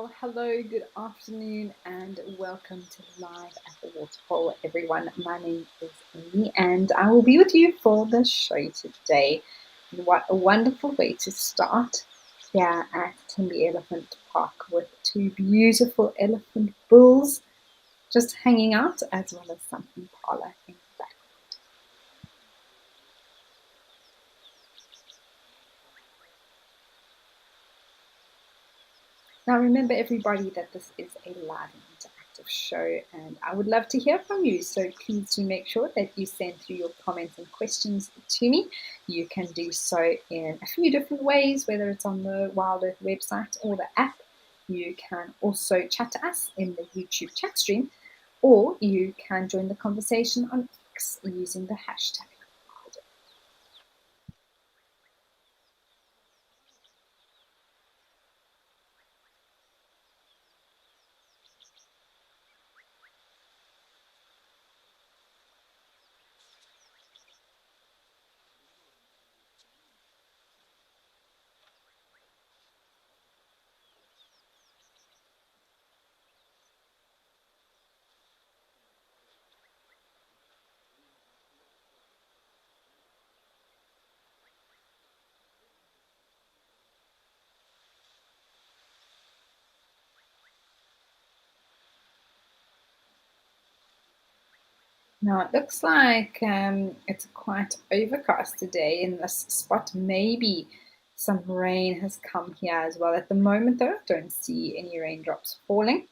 Well, hello, good afternoon, and welcome to Live at the Waterhole, everyone. My name is Amy, and I will be with you for the show today. And what a wonderful way to start here at Timby Elephant Park with two beautiful elephant bulls just hanging out, as well as some impala in the back. Now, remember, everybody, that this is a live and interactive show, and I would love to hear from you. So please do make sure that you send through your comments and questions to me. You can do so in a few different ways, whether it's on the Wild Earth website or the app. You can also chat to us in the YouTube chat stream, or you can join the conversation on X using the hashtag. Now it looks like it's quite overcast today in this spot. Maybe some rain has come here as well. At the moment, though, I don't see any raindrops falling.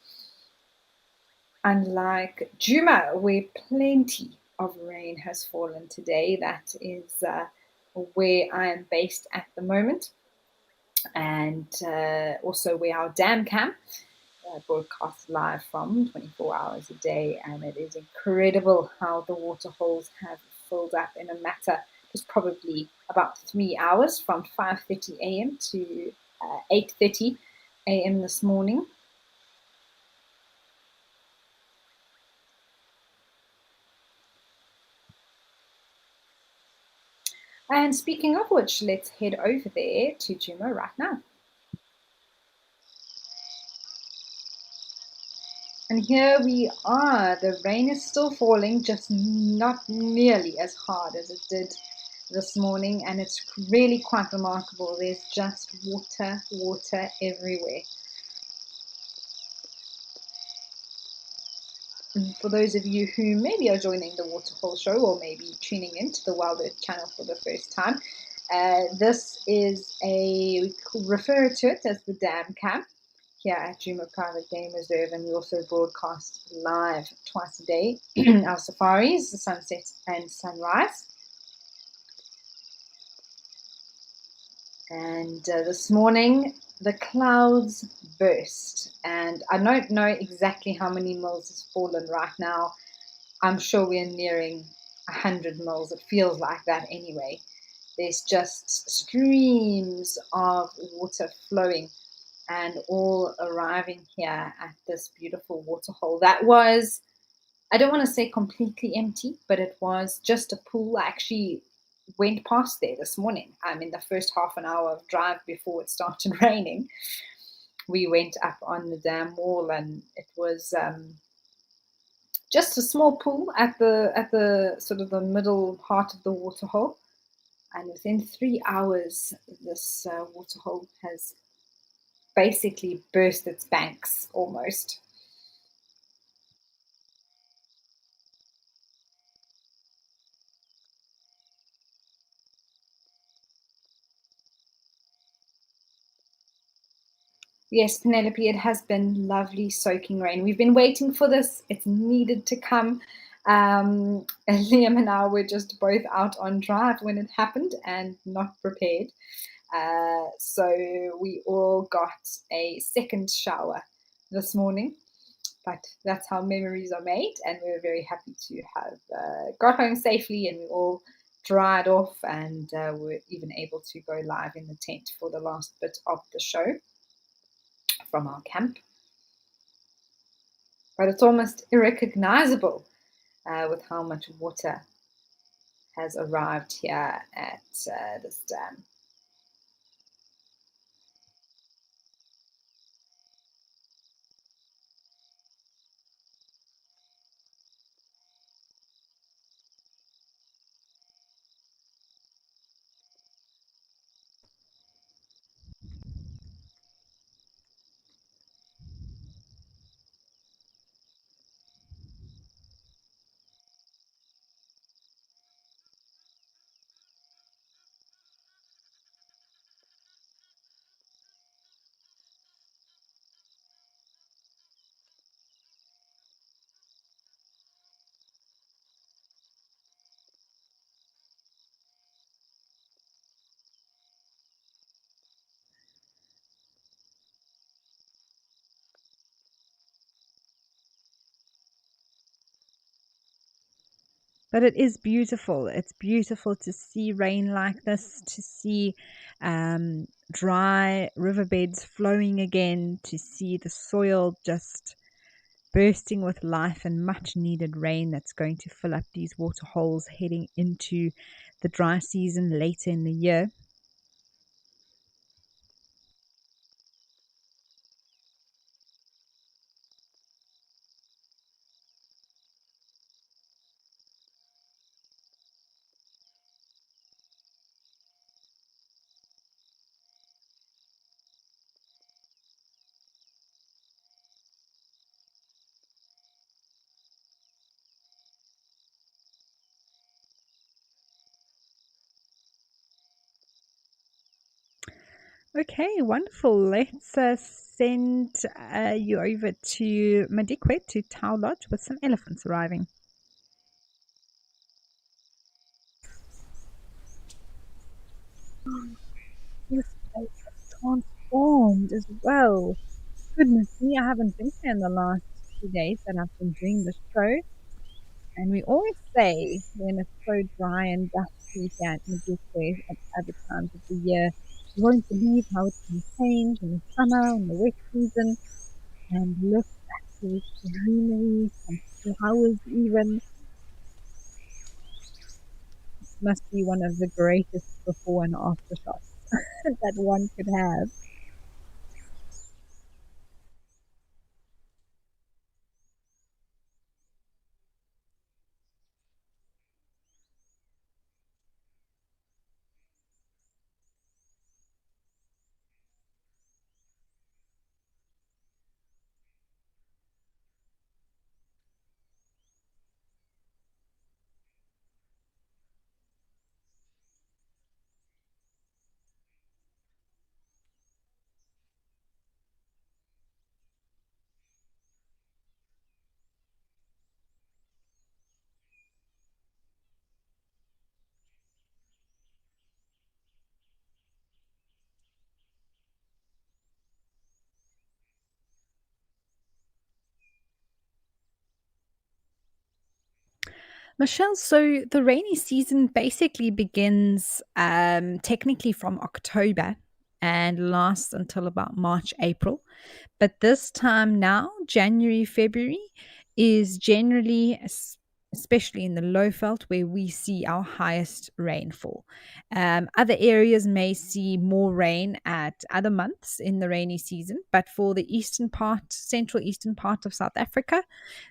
Unlike Juma, where plenty of rain has fallen today. That is where I am based at the moment, and also where our dam camp broadcast live from 24 hours a day, and it is incredible how the water holes have filled up in a matter just probably about 3 hours, from 5:30 a.m. to 8:30 a.m. this morning. And speaking of which, let's head over there to Juma right now. And here we are. The rain is still falling, just not nearly as hard as it did this morning, and it's really quite remarkable. There's just water everywhere. And for those of you who maybe are joining the Waterhole show, or maybe tuning into the Wild Earth channel for the first time, this is we refer to it as the dam camp here at Juma Private Game Reserve, and we also broadcast live twice a day our safaris, the sunset and sunrise. And this morning the clouds burst, and I don't know exactly how many mils has fallen right now. I'm sure we're nearing 100 mils. It feels like that anyway. There's just streams of water flowing and all arriving here at this beautiful waterhole. That was, I don't want to say completely empty, but it was just a pool. I actually went past there this morning. In the first half an hour of drive before it started raining. We went up on the dam wall, and it was just a small pool at the sort of the middle part of the waterhole. And within 3 hours, this waterhole has basically burst its banks almost. Yes, Penelope, it has been lovely soaking rain. We've been waiting for this. It's needed to come. And Liam and I were just both out on drive when it happened and not prepared. So we all got a second shower this morning. But that's how memories are made, and we were very happy to have got home safely, and we all dried off, and were even able to go live in the tent for the last bit of the show from our camp. But it's almost irrecognizable with how much water has arrived here at this dam. But it is beautiful. It's beautiful to see rain like this, to see dry riverbeds flowing again, to see the soil just bursting with life and much needed rain that's going to fill up these water holes heading into the dry season later in the year. Okay, wonderful. Let's send you over to Madikwe to Tau Lodge with some elephants arriving. This place has transformed as well. Goodness me, I haven't been here in the last 2 days that I've been doing the show. And we always say when it's so dry and dusty here at Madikwe at other times of the year, you won't believe how it can change in the summer, in the wet season, and look at the greenery, some flowers even. This must be one of the greatest before and after shots that one could have. Michelle, so the rainy season basically begins technically from October and lasts until about March, April. But this time now, January, February, is generally, especially in the low veld, where we see our highest rainfall. Other areas may see more rain at other months in the rainy season, but for the eastern part, central eastern part of South Africa,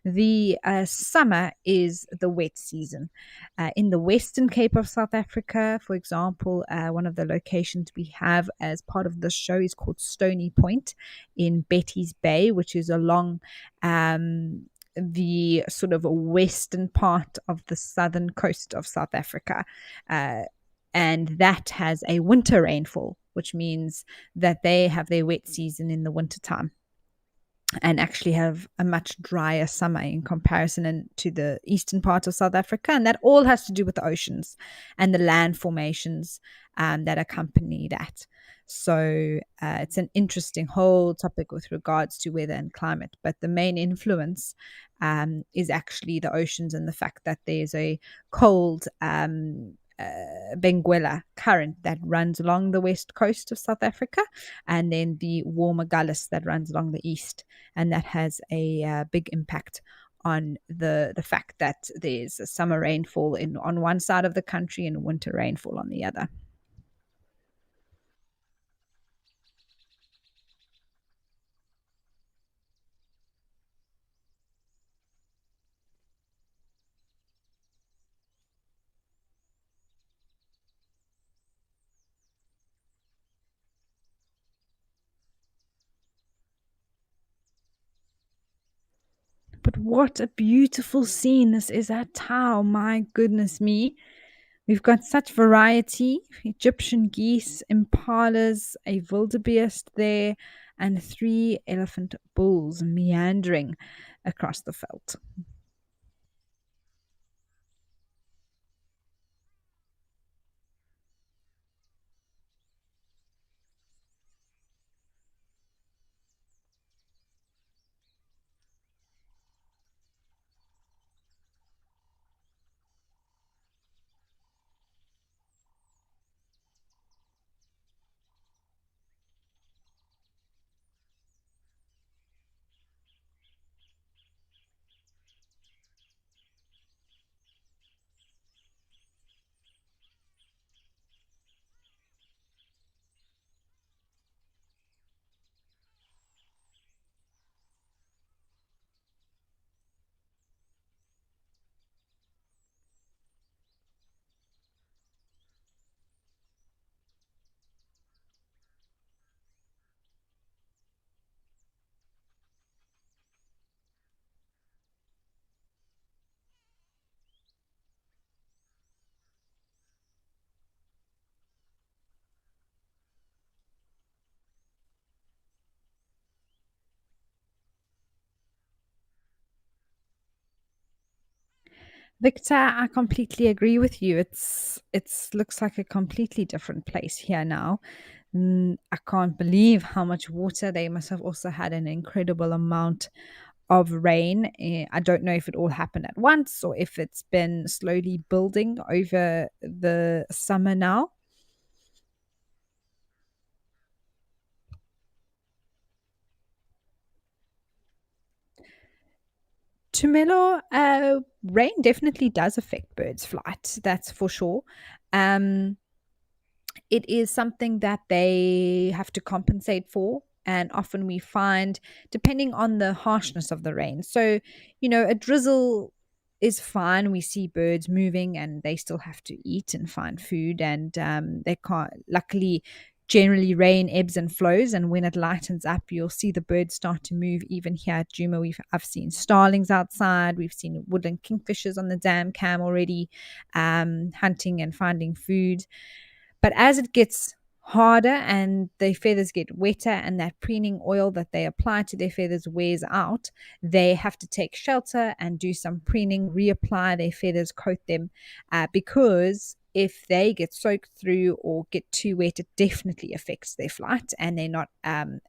the summer is the wet season. In the Western Cape of South Africa, for example, one of the locations we have as part of the show is called Stony Point in Betty's Bay, which is along the sort of western part of the southern coast of South Africa. Uh, and that has a winter rainfall, which means that they have their wet season in the wintertime and actually have a much drier summer in comparison to the eastern part of South Africa. And that all has to do with the oceans and the land formations that accompany that. So it's an interesting whole topic with regards to weather and climate. But the main influence is actually the oceans and the fact that there's a cold Benguela current that runs along the west coast of South Africa, and then the warmer Gullis that runs along the east, and that has a big impact on the fact that there's a summer rainfall on one side of the country and winter rainfall on the other. But what a beautiful scene this is at Tau. My goodness me. We've got such variety: Egyptian geese, impalas, a wildebeest there, and three elephant bulls meandering across the veldt. Victor, I completely agree with you. It's looks like a completely different place here now. I can't believe how much water they must have also had an incredible amount of rain. I don't know if it all happened at once or if it's been slowly building over the summer now. Tumelo, rain definitely does affect birds' flight. That's for sure. Um, it is something that they have to compensate for. And often we find, depending on the harshness of the rain. So, a drizzle is fine. We see birds moving and they still have to eat and find food. And they can't, luckily, generally rain ebbs and flows. And when it lightens up, you'll see the birds start to move. Even here at Juma, I've seen starlings outside. We've seen woodland kingfishers on the dam cam already, hunting and finding food. But as it gets harder and the feathers get wetter and that preening oil that they apply to their feathers wears out, they have to take shelter and do some preening, reapply their feathers, coat them, because if they get soaked through or get too wet, it definitely affects their flight and they're not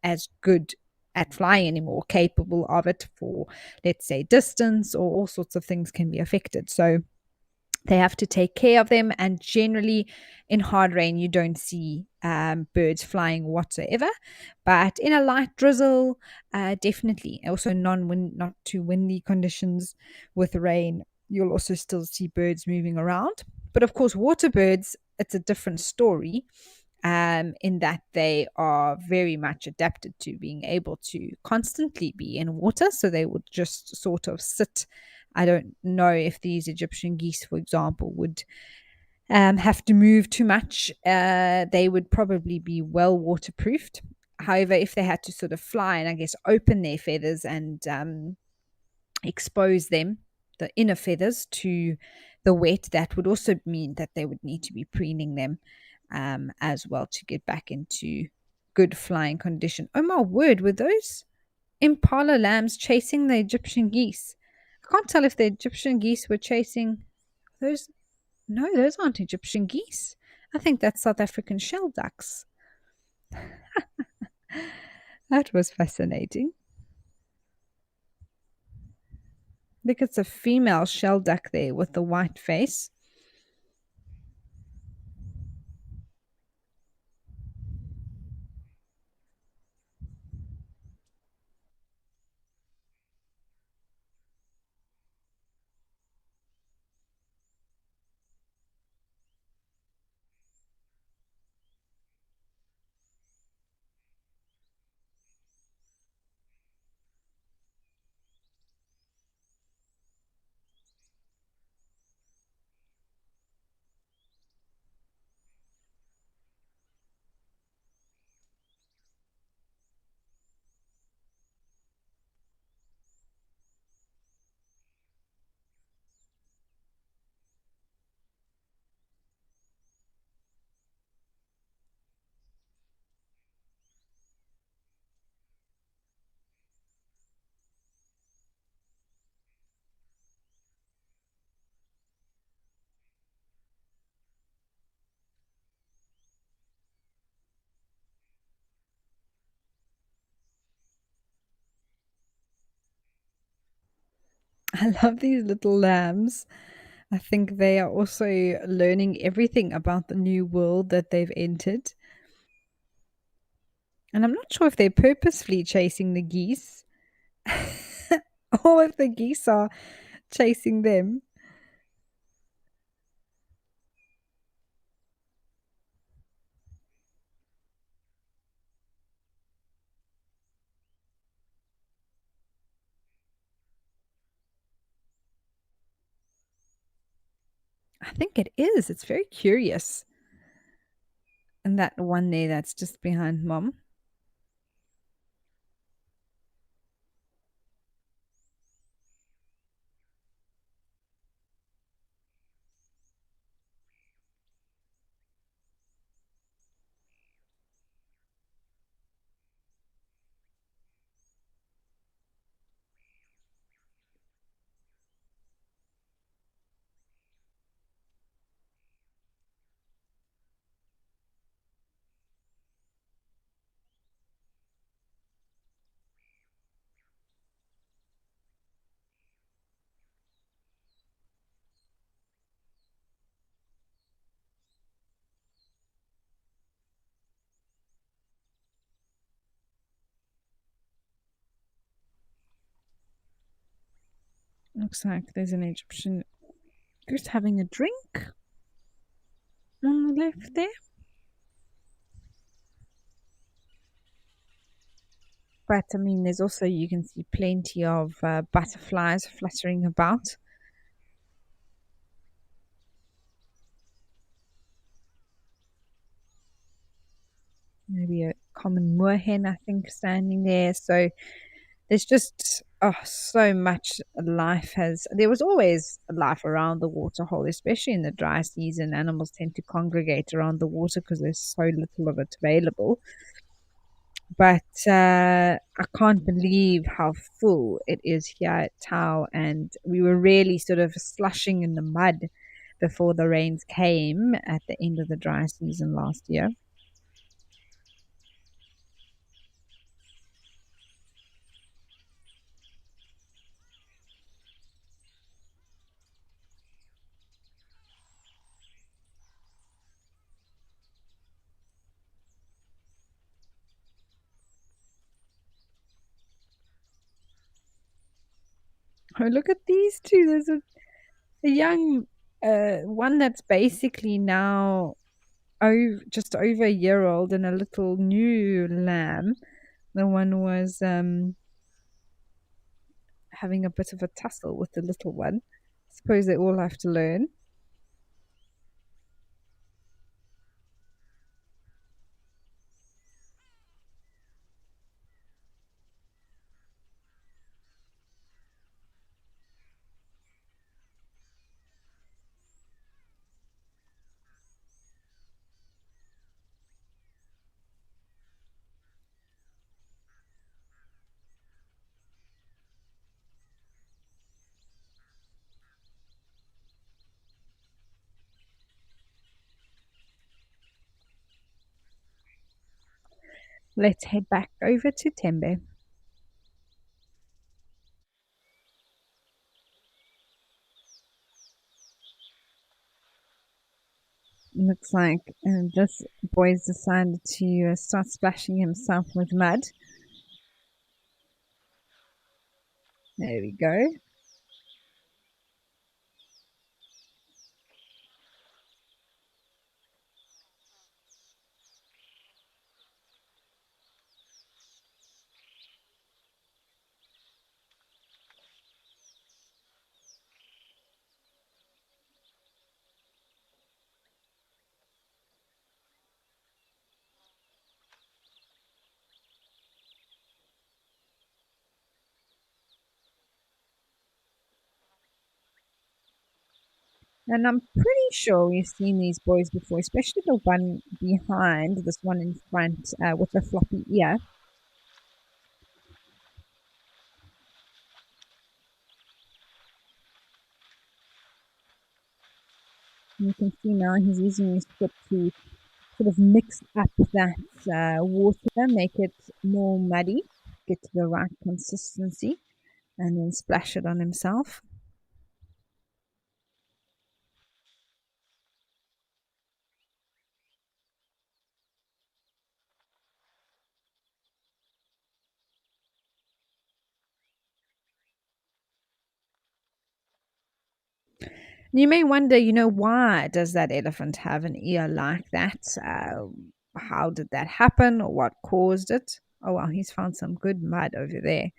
as good at flying anymore, capable of it for, let's say, distance or all sorts of things can be affected. So they have to take care of them, and generally in hard rain you don't see birds flying whatsoever, but in a light drizzle, definitely also non-wind, not too windy conditions with rain, you'll also still see birds moving around. But of course water birds, it's a different story, in that they are very much adapted to being able to constantly be in water. So they would just sort of sit. I don't know if these Egyptian geese, for example, would have to move too much. They would probably be well waterproofed. However, if they had to sort of fly and I guess open their feathers and expose them, the inner feathers, to the wet, that would also mean that they would need to be preening them as well to get back into good flying condition. Oh my word, were those impala lambs chasing the Egyptian geese? I can't tell if the Egyptian geese were chasing those. No, those aren't Egyptian geese. I think that's South African shell ducks. That was fascinating. Look, it's a female shell duck there with the white face. I love these little lambs. I think they are also learning everything about the new world that they've entered. And I'm not sure if they're purposefully chasing the geese or if the geese are chasing them. I think it is. It's very curious. And that one there that's just behind mom. Looks like there's an Egyptian goose having a drink on the left there. But I mean, there's also, you can see plenty of butterflies fluttering about. Maybe a common moorhen, I think, standing there. So there's just so much life there was always life around the waterhole, especially in the dry season. Animals tend to congregate around the water because there's so little of it available. But I can't believe how full it is here at Tau, and we were really sort of slushing in the mud before the rains came at the end of the dry season last year. Oh, look at these two. There's a young one that's basically now just over a year old, and a little new lamb. The one was having a bit of a tussle with the little one. I suppose they all have to learn. Let's head back over to Tembe. Looks like this boy's decided to start splashing himself with mud. There we go. And I'm pretty sure we've seen these boys before, especially the one behind, this one in front with the floppy ear. You can see now he's using his foot to sort of mix up that water, make it more muddy, get to the right consistency, and then splash it on himself. You may wonder, why does that elephant have an ear like that? How did that happen, or what caused it? Oh, well, he's found some good mud over there.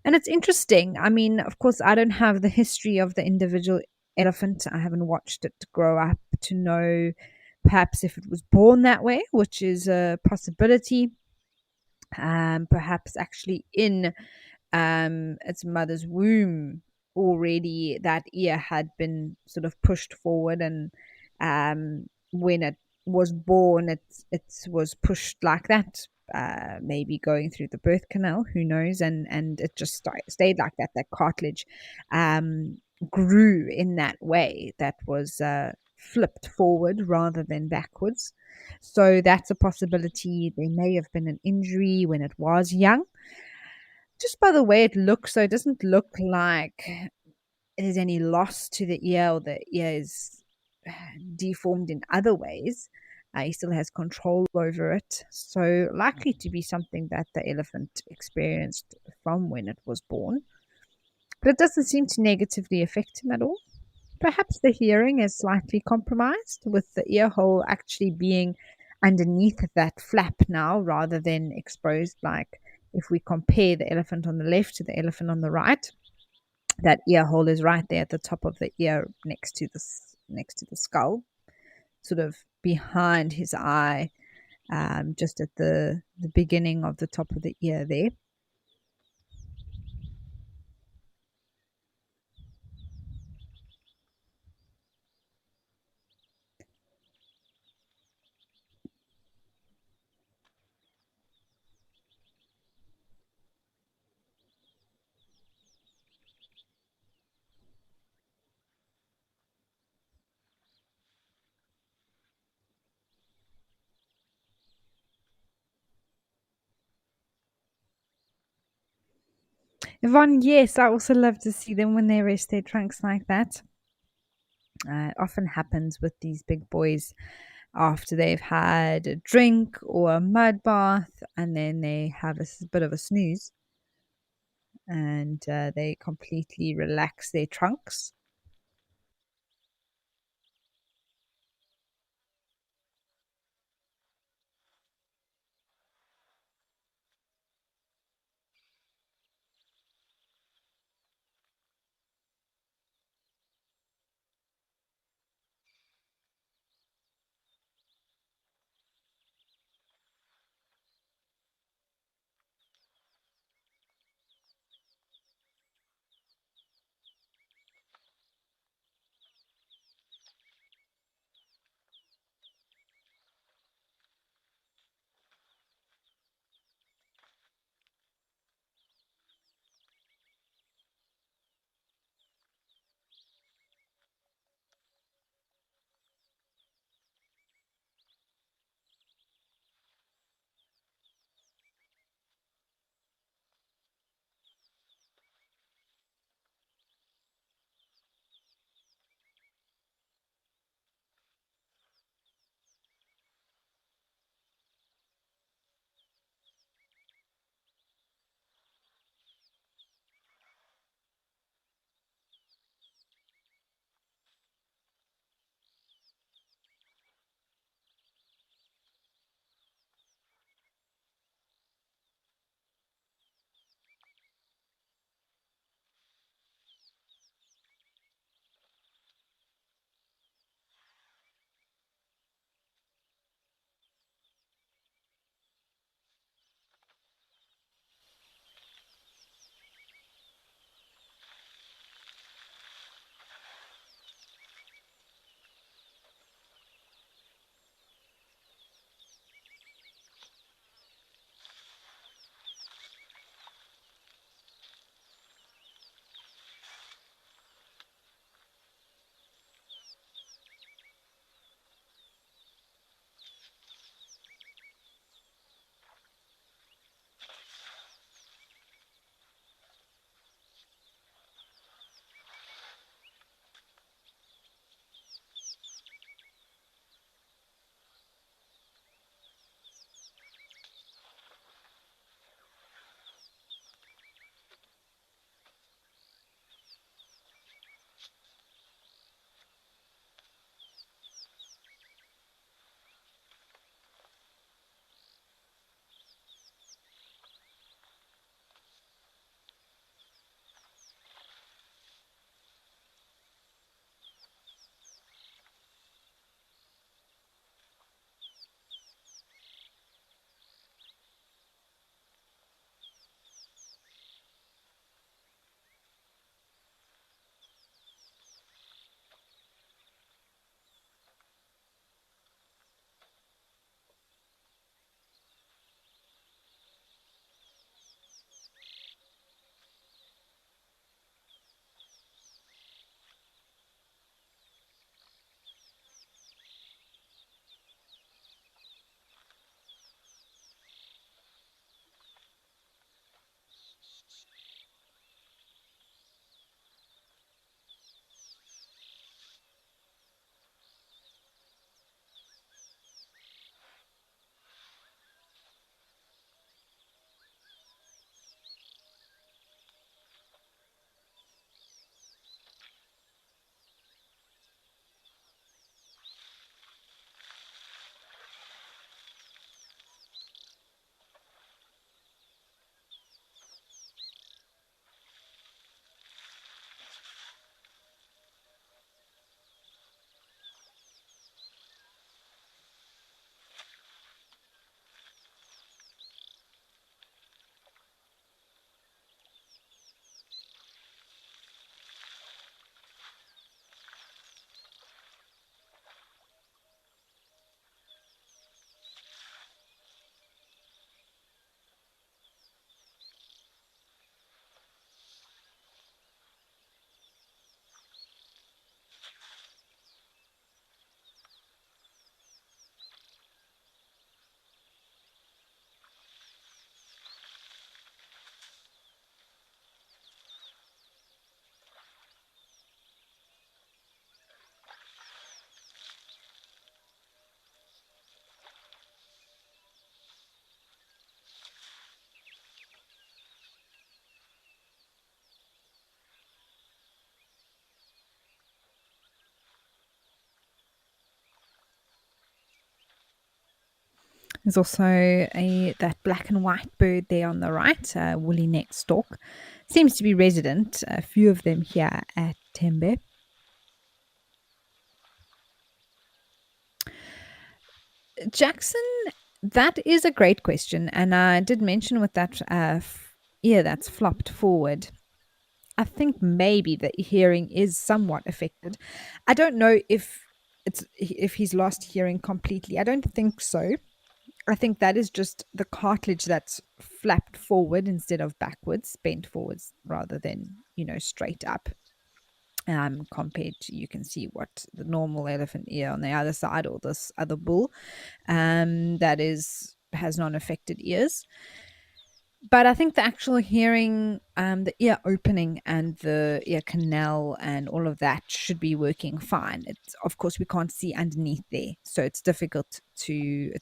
And it's interesting. I mean, of course, I don't have the history of the individual elephant. I haven't watched it grow up to know perhaps if it was born that way, which is a possibility. Perhaps actually in its mother's womb already that ear had been sort of pushed forward, and when it was born it was pushed like that, maybe going through the birth canal, who knows, and it just stayed like that. That cartilage grew in that way, that was flipped forward rather than backwards. So that's a possibility. There may have been an injury when it was young, just by the way it looks. So it doesn't look like there's any loss to the ear, or the ear is deformed in other ways. He still has control over it. So likely to be something that the elephant experienced from when it was born. but it doesn't seem to negatively affect him at all. Perhaps the hearing is slightly compromised, with the ear hole actually being underneath that flap now rather than exposed. Like if we compare the elephant on the left to the elephant on the right, that ear hole is right there at the top of the ear next to the skull, sort of behind his eye, just at the beginning of the top of the ear there. Yvonne, yes, I also love to see them when they rest their trunks like that. It often happens with these big boys after they've had a drink or a mud bath, and then they have a bit of a snooze, and they completely relax their trunks. There's also a that black and white bird there on the right, woolly neck stork. Seems to be resident, a few of them here at Tembe. Jackson, that is a great question. And I did mention with that ear that's flopped forward. I think maybe the hearing is somewhat affected. I don't know if he's lost hearing completely. I don't think so. I think that is just the cartilage that's flapped forward instead of backwards, bent forwards rather than, straight up. Compared to, you can see what the normal elephant ear on the other side, or this other bull that has non-affected ears. But I think the actual hearing, the ear opening and the ear canal and all of that should be working fine. It's, of course, we can't see underneath there, so it's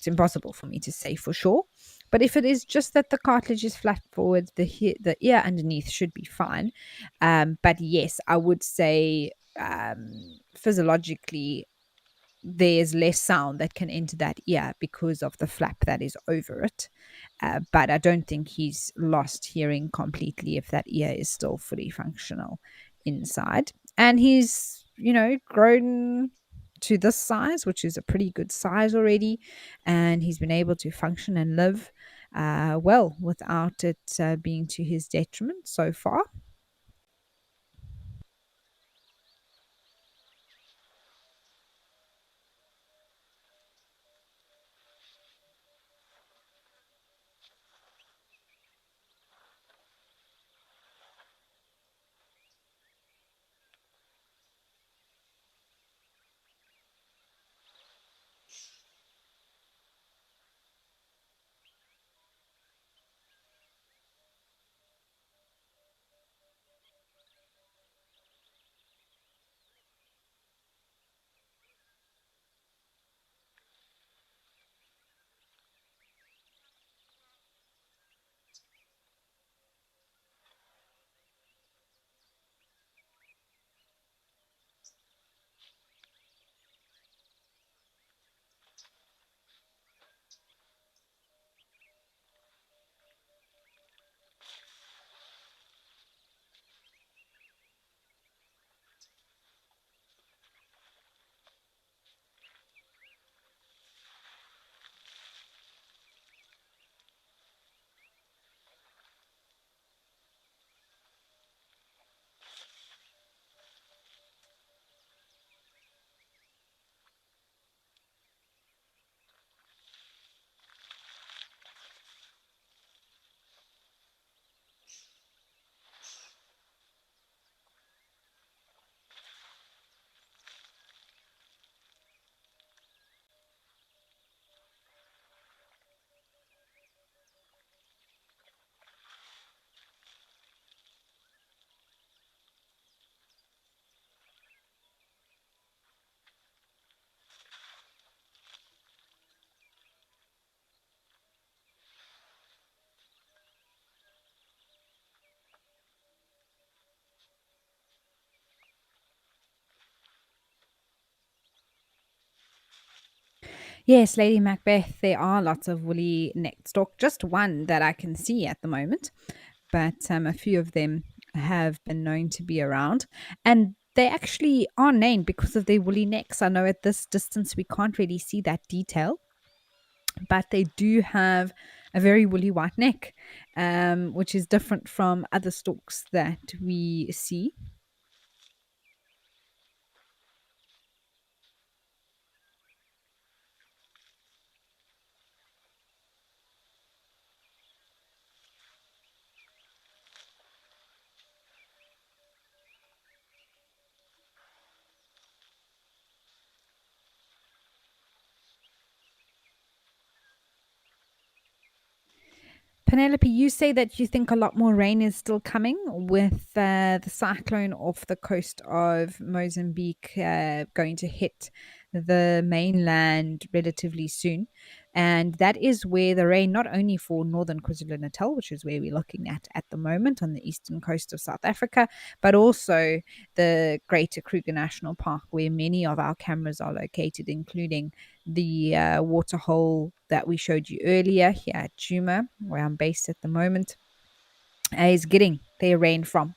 impossible for me to say for sure. But if it is just that the cartilage is flat forward, the ear underneath should be fine. But yes, I would say physiologically, there's less sound that can enter that ear because of the flap that is over it. But I don't think he's lost hearing completely if that ear is still fully functional inside. And he's, grown to this size, which is a pretty good size already. And he's been able to function and live well without it being to his detriment so far. Yes, Lady Macbeth, there are lots of woolly necked stork. Just one that I can see at the moment, but a few of them have been known to be around. And they actually are named because of their woolly necks. I know at this distance we can't really see that detail, but they do have a very woolly white neck, which is different from other storks that we see. Penelope, you say that you think a lot more rain is still coming with the cyclone off the coast of Mozambique going to hit the mainland relatively soon. And that is where the rain, not only for northern KwaZulu-Natal, which is where we're looking at the moment on the eastern coast of South Africa, but also the Greater Kruger National Park, where many of our cameras are located, including the waterhole that we showed you earlier here at Juma, where I'm based at the moment, is getting their rain from.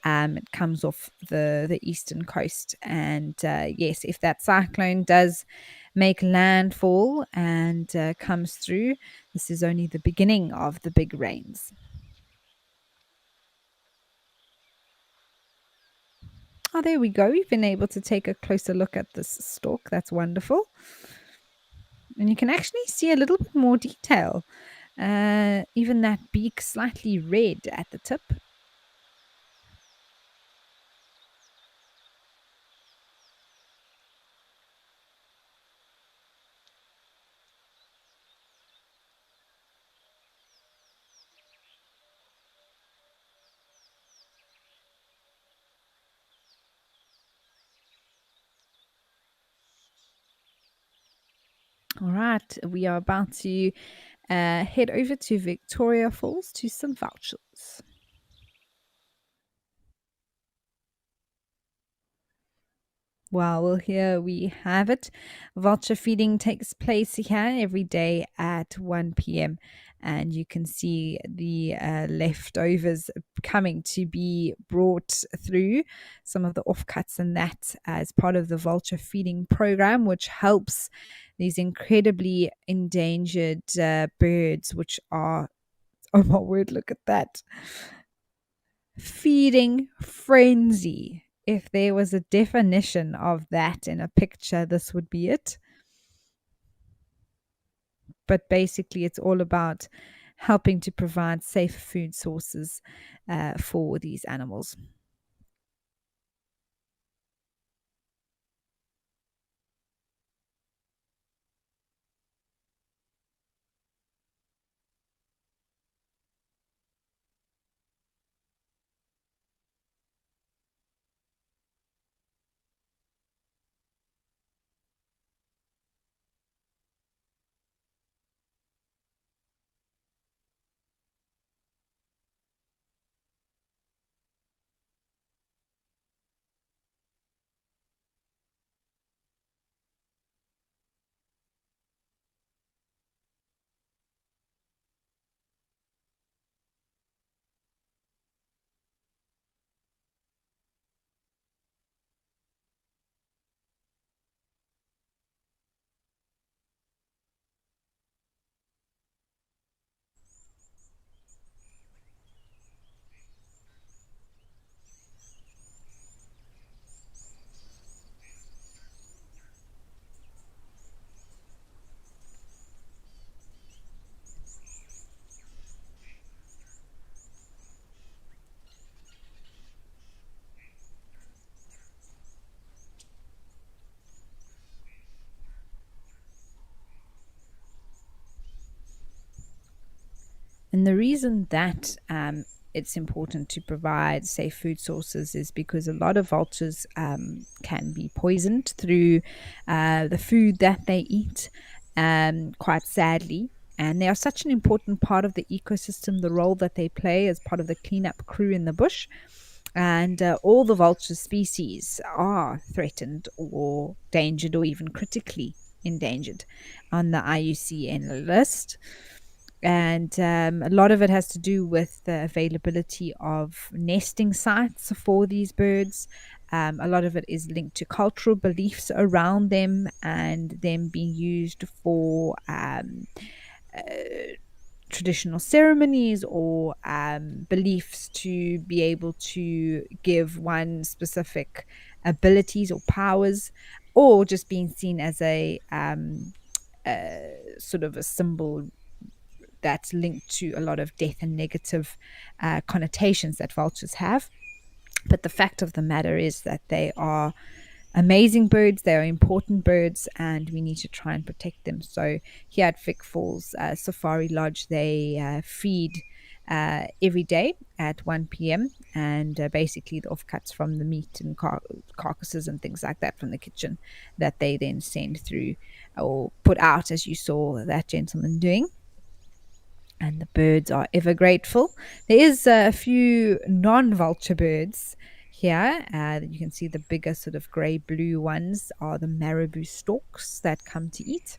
It comes off the eastern coast, and yes, if that cyclone does make landfall and comes through, this is only the beginning of the big rains. Oh, there we go. We've been able to take a closer look at this stalk. That's wonderful. And you can actually see a little bit more detail. Even that beak slightly red at the tip. All right, we are about to head over to Victoria Falls to some vouchers. Well, here we have it. Vulture feeding takes place here every day at 1 p.m. And you can see the leftovers coming to be brought through, some of the offcuts and that as part of the vulture feeding program, which helps these incredibly endangered birds, which are, oh my word, look at that. Feeding frenzy. If there was a definition of that in a picture, this would be it. But basically, it's all about helping to provide safe food sources for these animals. And the reason that it's important to provide safe food sources is because a lot of vultures can be poisoned through the food that they eat, quite sadly. And they are such an important part of the ecosystem, the role that they play as part of the cleanup crew in the bush. And all the vulture species are threatened or endangered or even critically endangered on the IUCN list. And a lot of it has to do with the availability of nesting sites for these birds. A lot of it is linked to cultural beliefs around them and them being used for uh, traditional ceremonies or beliefs to be able to give one specific abilities or powers, or just being seen as a sort of a symbol that's linked to a lot of death and negative connotations that vultures have. But the fact of the matter is that they are amazing birds, they are important birds, and we need to try and protect them. So here at Vic Falls Safari Lodge, they feed every day at 1 p.m. And basically the offcuts from the meat and carcasses and things like that from the kitchen that they then send through or put out, as you saw that gentleman doing. And the birds are ever grateful. There is a few non-vulture birds here. You can see the bigger sort of grey-blue ones are the marabou storks that come to eat.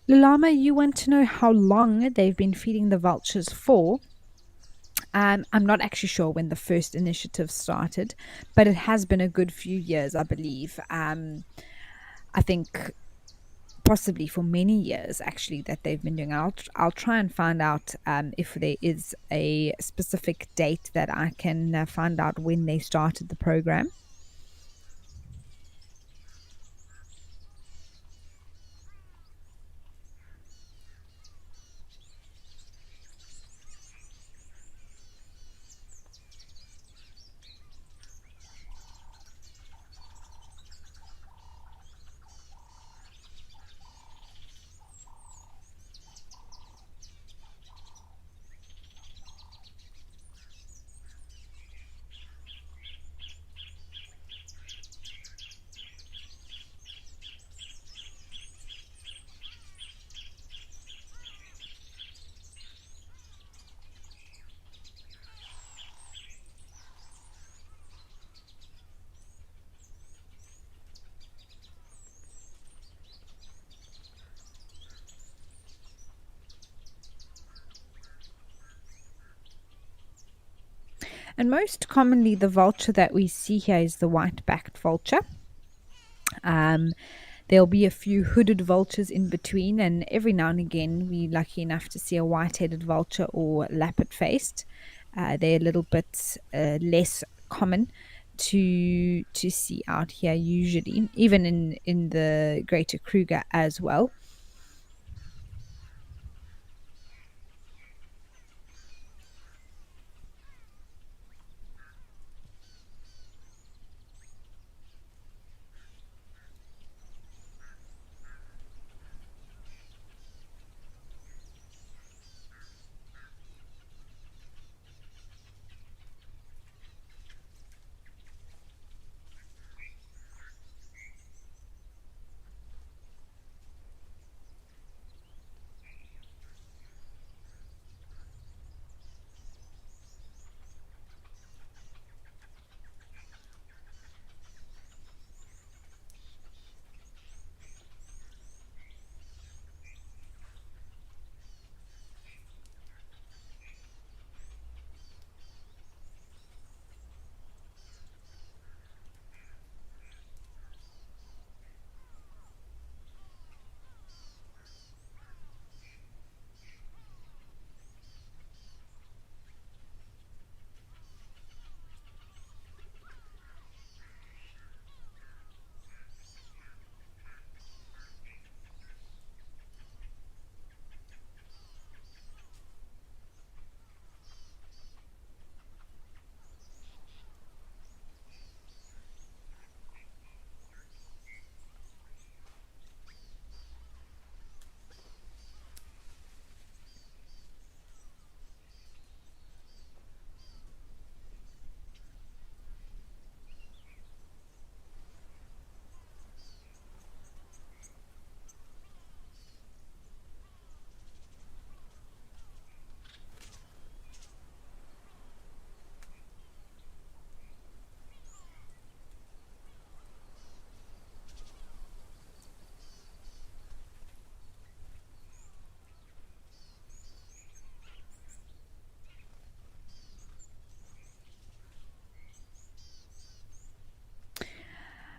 Lulama, you want to know how long they've been feeding the vultures for? I'm not actually sure when the first initiative started, but it has been a good few years, I believe. I think possibly for many years actually that they've been doing. I'll try and find out if there is a specific date that I can find out when they started the program. And most commonly, the vulture that we see here is the white-backed vulture. Um, there'll be a few hooded vultures in between, and every now and again, we're lucky enough to see a white-headed vulture or lappet-faced. They're a little bit less common to see out here usually, even in the Greater Kruger as well.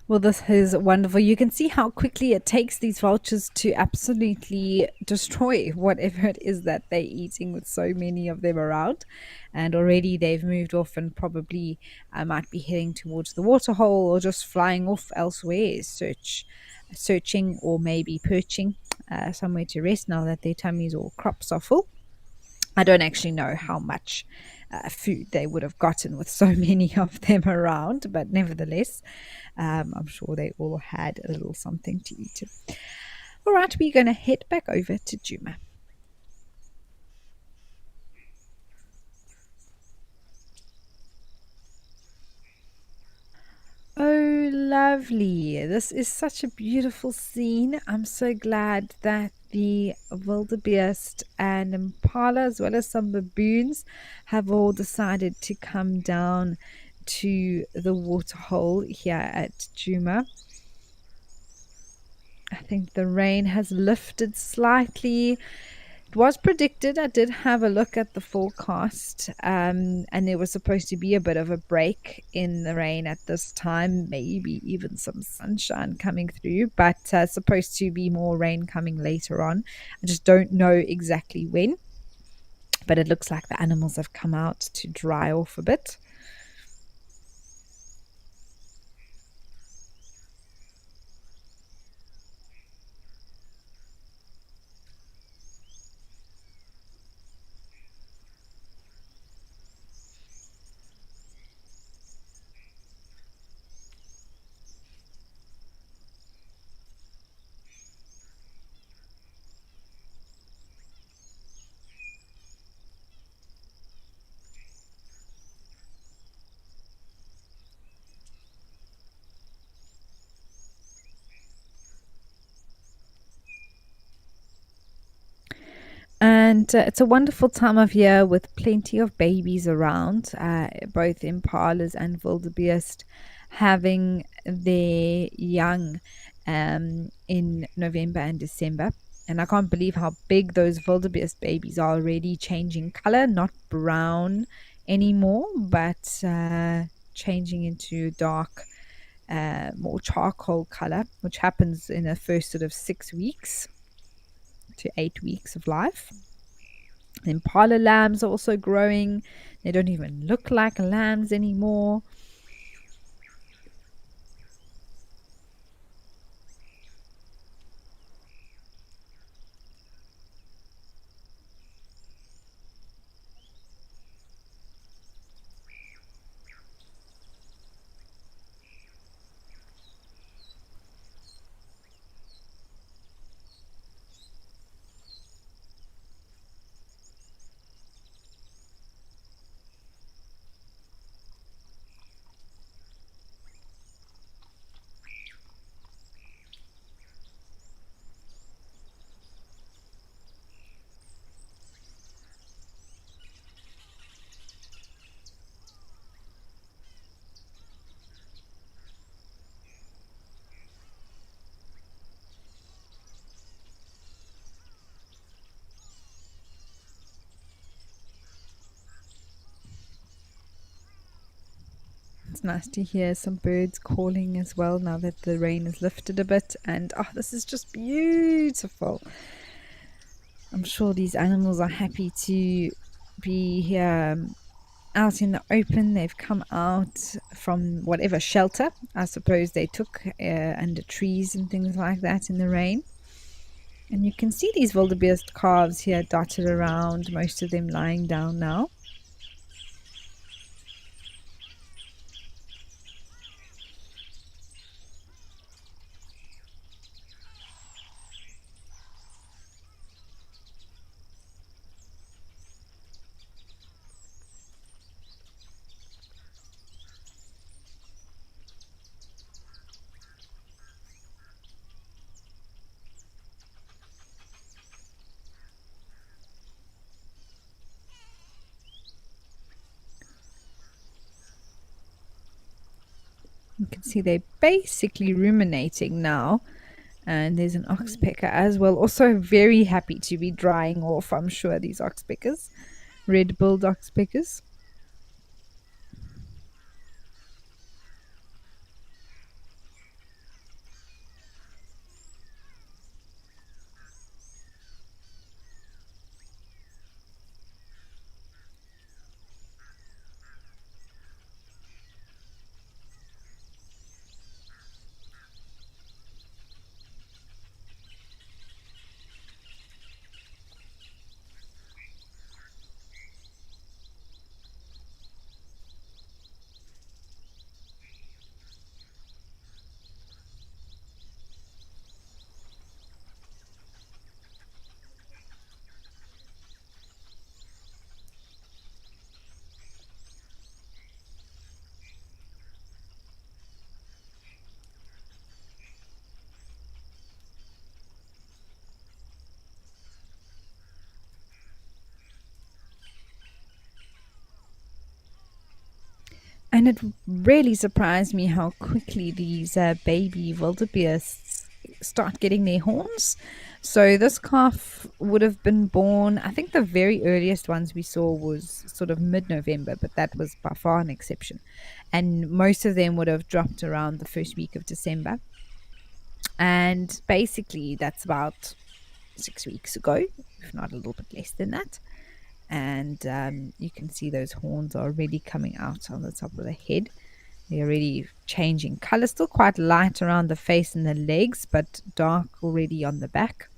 Well, this is wonderful. You can see how quickly it takes these vultures to absolutely destroy whatever it is that they're eating, with so many of them around. And already they've moved off and probably might be heading towards the waterhole or just flying off elsewhere, searching or maybe perching somewhere to rest now that their tummies or crops are full. I don't actually know how much food they would have gotten with so many of them around, but nevertheless, I'm sure they all had a little something to eat. All right, we're going to head back over to Juma. Oh, lovely. This is such a beautiful scene. I'm so glad that the wildebeest and impala, as well as some baboons, have all decided to come down to the waterhole here at Juma. I think the rain has lifted slightly. It was predicted. I did have a look at the forecast, and there was supposed to be a bit of a break in the rain at this time, maybe even some sunshine coming through, but supposed to be more rain coming later on. I just don't know exactly when, but it looks like the animals have come out to dry off a bit. And it's a wonderful time of year with plenty of babies around, both impalas and wildebeest having their young in November and December. And I can't believe how big those wildebeest babies are already, changing color, not brown anymore, but changing into dark, more charcoal color, which happens in the first sort of 6 weeks to 8 weeks of life. The impala lambs are also growing. They don't even look like lambs anymore. It's nice to hear some birds calling as well now that the rain has lifted a bit. And oh, this is just beautiful. I'm sure these animals are happy to be here out in the open. They've come out from whatever shelter I suppose they took under trees and things like that in the rain. And you can see these wildebeest calves here dotted around, most of them lying down now. You can see they're basically ruminating now. And there's an oxpecker as well, also very happy to be drying off, I'm sure, these oxpeckers, red-billed oxpeckers. And it really surprised me how quickly these baby wildebeests start getting their horns. So this calf would have been born, I think the very earliest ones we saw was sort of mid-November, but that was by far an exception. And most of them would have dropped around the first week of December. And basically, that's about 6 weeks ago, if not a little bit less than that. And you can see those horns are already coming out on the top of the head. They're already changing color, still quite light around the face and the legs, but dark already on the back.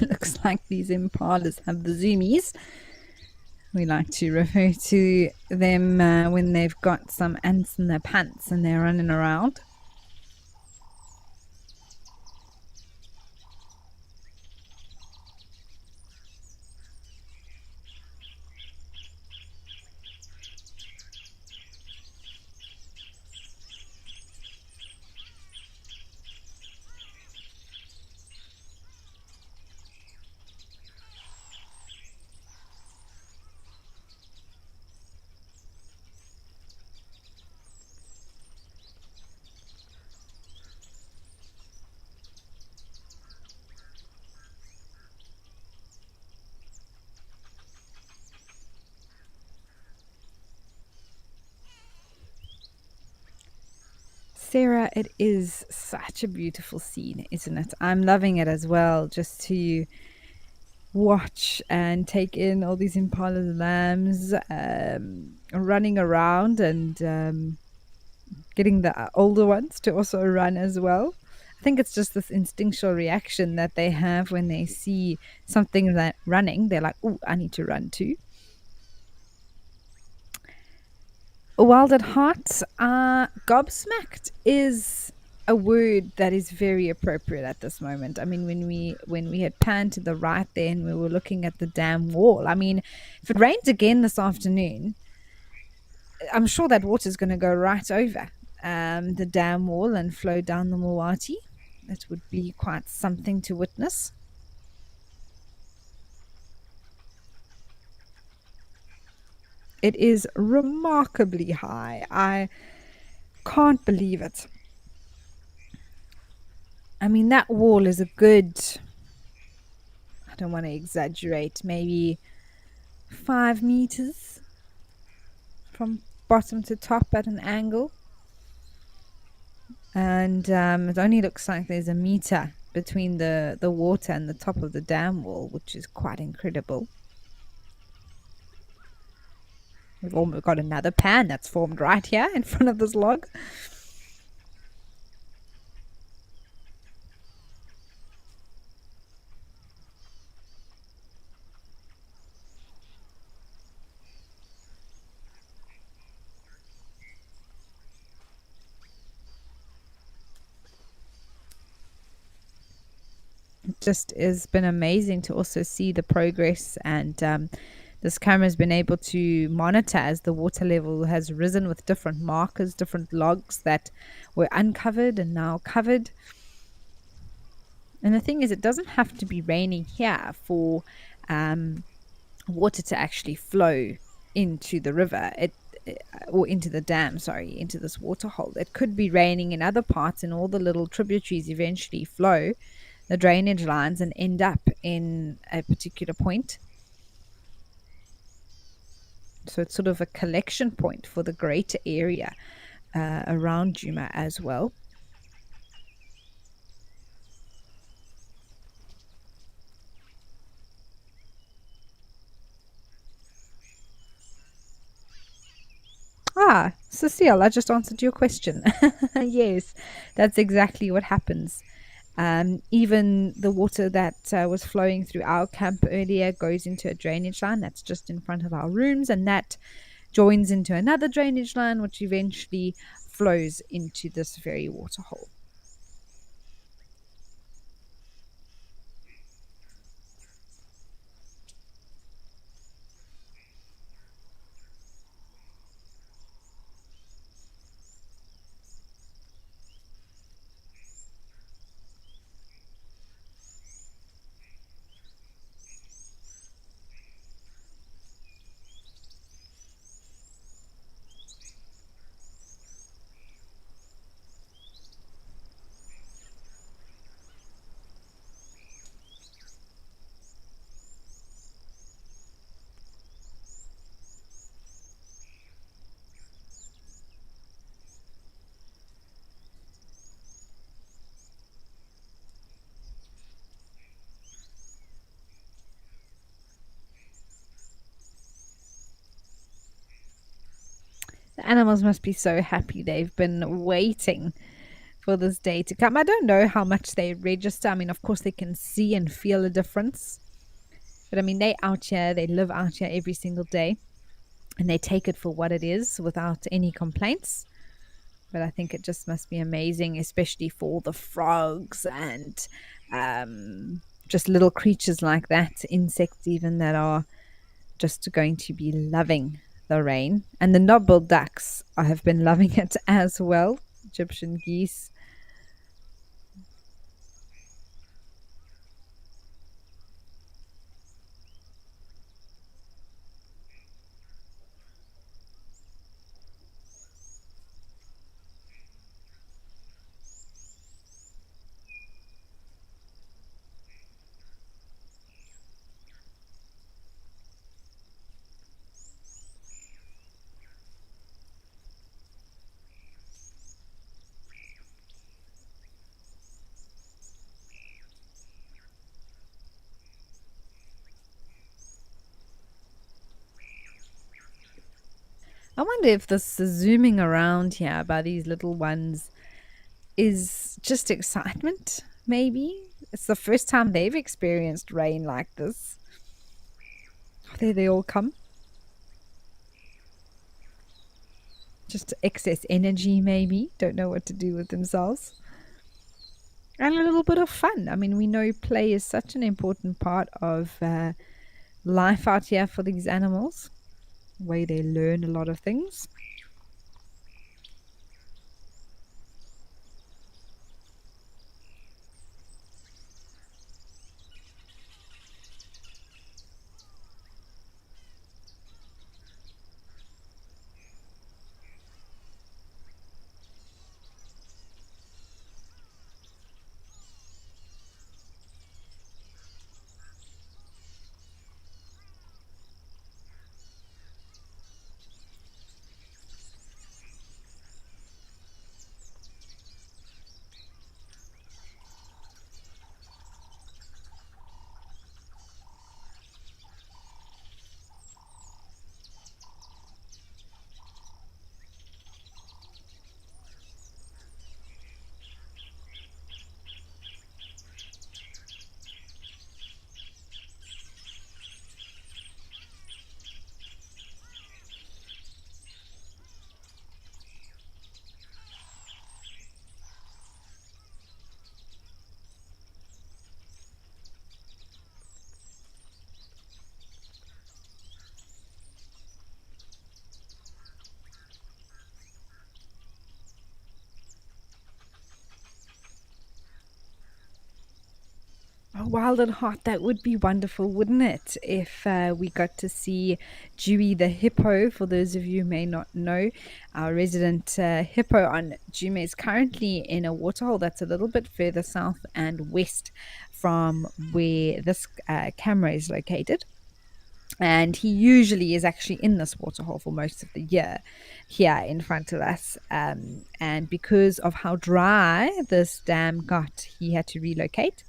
Looks like these impalas have the zoomies. We like to refer to them when they've got some ants in their pants and they're running around. Sarah, it is such a beautiful scene, isn't it? I'm loving it as well, just to watch and take in all these impala lambs running around and getting the older ones to also run as well. I think it's just this instinctual reaction that they have when they see something that running. They're like, "Oh, I need to run too." Wild at heart, gobsmacked is a word that is very appropriate at this moment. I mean, when we had panned to the right there and we were looking at the dam wall. I mean, if it rains again this afternoon, I'm sure that water is going to go right over the dam wall and flow down the Mawati. That would be quite something to witness. It is remarkably high. I can't believe it. I mean, that wall is a good, I don't want to exaggerate, maybe 5 meters from bottom to top at an angle. And it only looks like there's a meter between the water and the top of the dam wall, which is quite incredible. We've almost got another pan that's formed right here in front of this log. It just has been amazing to also see the progress, and this camera has been able to monitor as the water level has risen with different markers, different logs that were uncovered and now covered. And the thing is, it doesn't have to be raining here for water to actually flow into the river. Or into the dam, sorry, into this waterhole. It could be raining in other parts, and all the little tributaries eventually flow the drainage lines and end up in a particular point. So it's sort of a collection point for the greater area around Juma as well. Cecile, I just answered your question. Yes, that's exactly what happens. Even the water that was flowing through our camp earlier goes into a drainage line that's just in front of our rooms, and that joins into another drainage line, which eventually flows into this very waterhole. The animals must be so happy. They've been waiting for this day to come. I don't know how much they register. I mean, of course, they can see and feel a difference. But I mean, they out here, they live out here every single day and they take it for what it is without any complaints. But I think it just must be amazing, especially for the frogs and just little creatures like that, insects even, that are just going to be loving the rain. And the knob-billed ducks, I have been loving it as well. Egyptian geese. I wonder if this zooming around here by these little ones is just excitement, maybe. It's the first time they've experienced rain like this. There they all come. Just excess energy, maybe. Don't know what to do with themselves. And a little bit of fun. I mean, we know play is such an important part of life out here for these animals, the way they learn a lot of things. Oh, wild and hot. That would be wonderful, wouldn't it? If we got to see Dewey the hippo. For those of you who may not know, our resident hippo on Jume is currently in a waterhole that's a little bit further south and west from where this camera is located. And he usually is actually in this waterhole for most of the year here in front of us. And because of how dry this dam got, he had to relocate.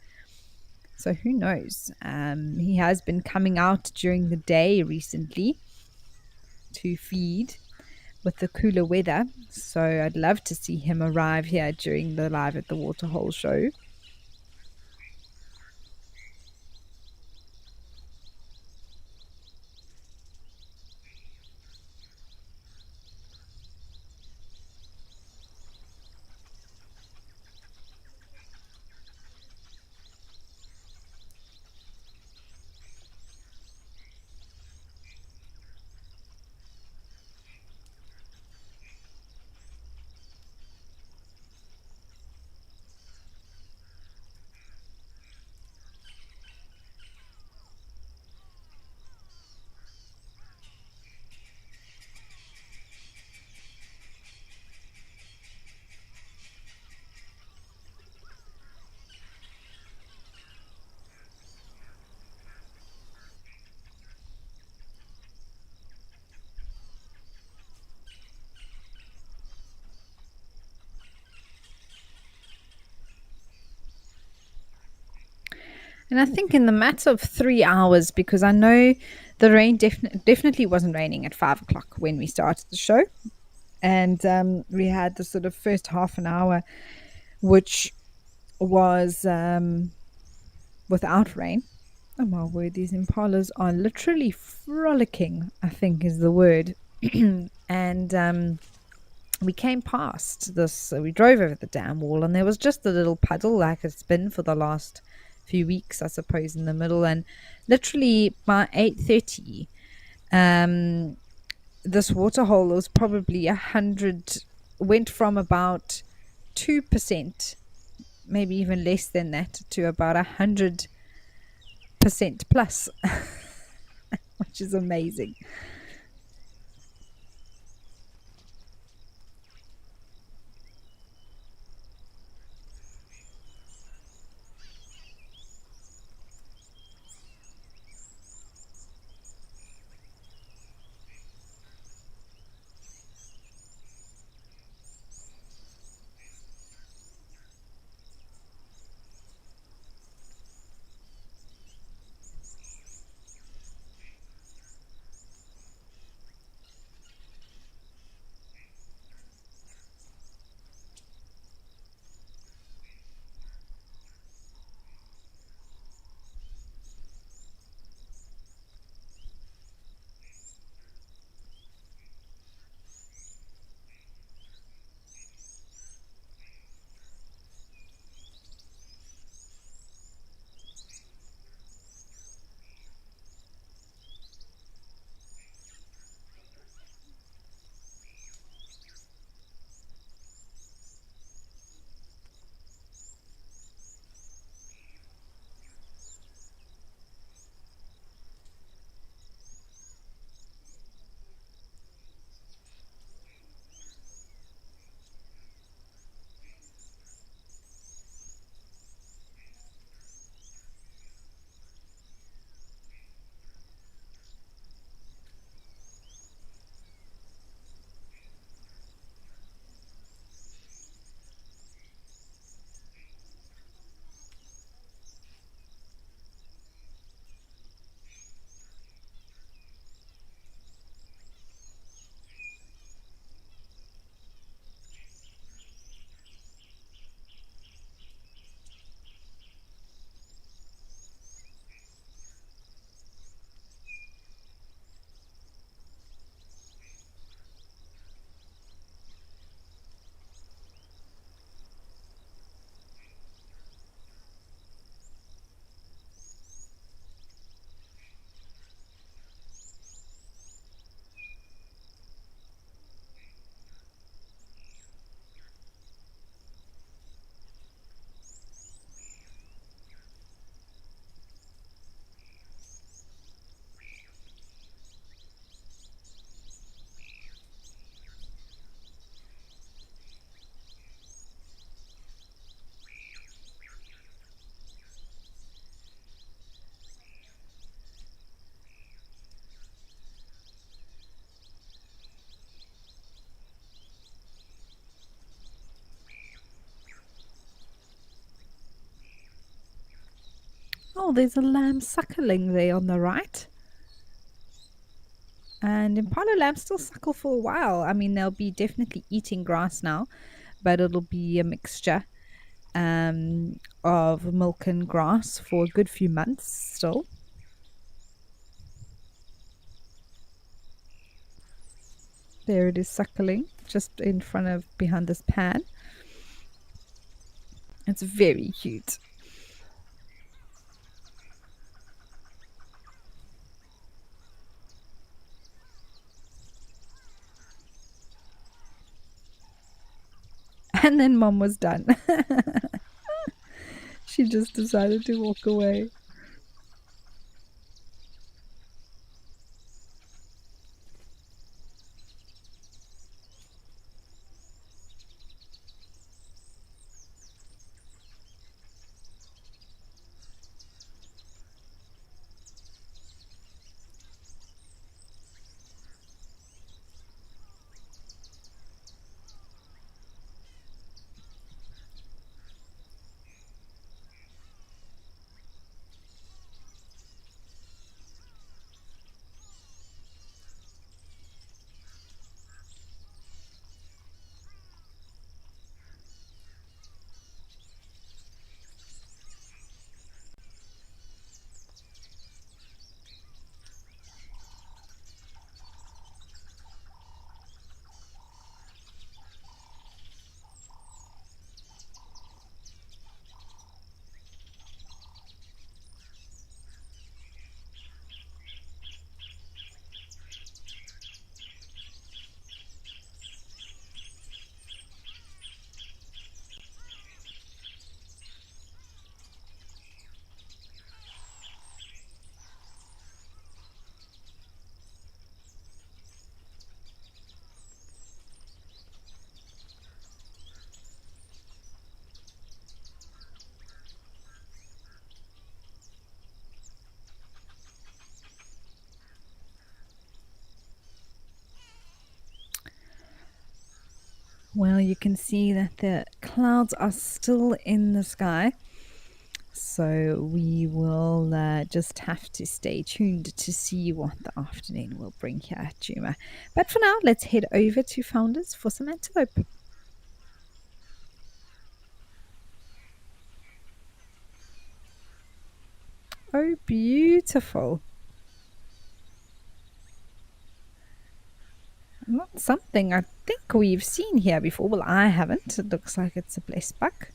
So who knows? He has been coming out during the day recently to feed with the cooler weather. So I'd love to see him arrive here during the Live at the Waterhole show. And I think in the matter of 3 hours, because I know the rain definitely wasn't raining at 5 o'clock when we started the show. And we had the sort of first half an hour which was without rain. Oh my word, these impalas are literally frolicking, I think is the word. And we came past this, so we drove over the dam wall, and there was just a little puddle like it's been for the last few weeks, I suppose, in the middle. And literally by 8:30, this waterhole was probably 100, went from about 2%, maybe even less than that, to about 100% plus, which is amazing. Oh, there's a lamb suckling there on the right. And impala lambs still suckle for a while. I mean, they'll be definitely eating grass now, but it'll be a mixture of milk and grass for a good few months still. There it is suckling just in front of behind this pan. It's very cute. And then mom was done. She just decided to walk away. Well, you can see that the clouds are still in the sky. So we will just have to stay tuned to see what the afternoon will bring here at Juma. But for now, let's head over to Founders for some antelope. Oh, beautiful. Not something I think we've seen here before. Well, I haven't. It looks like it's a blessed buck.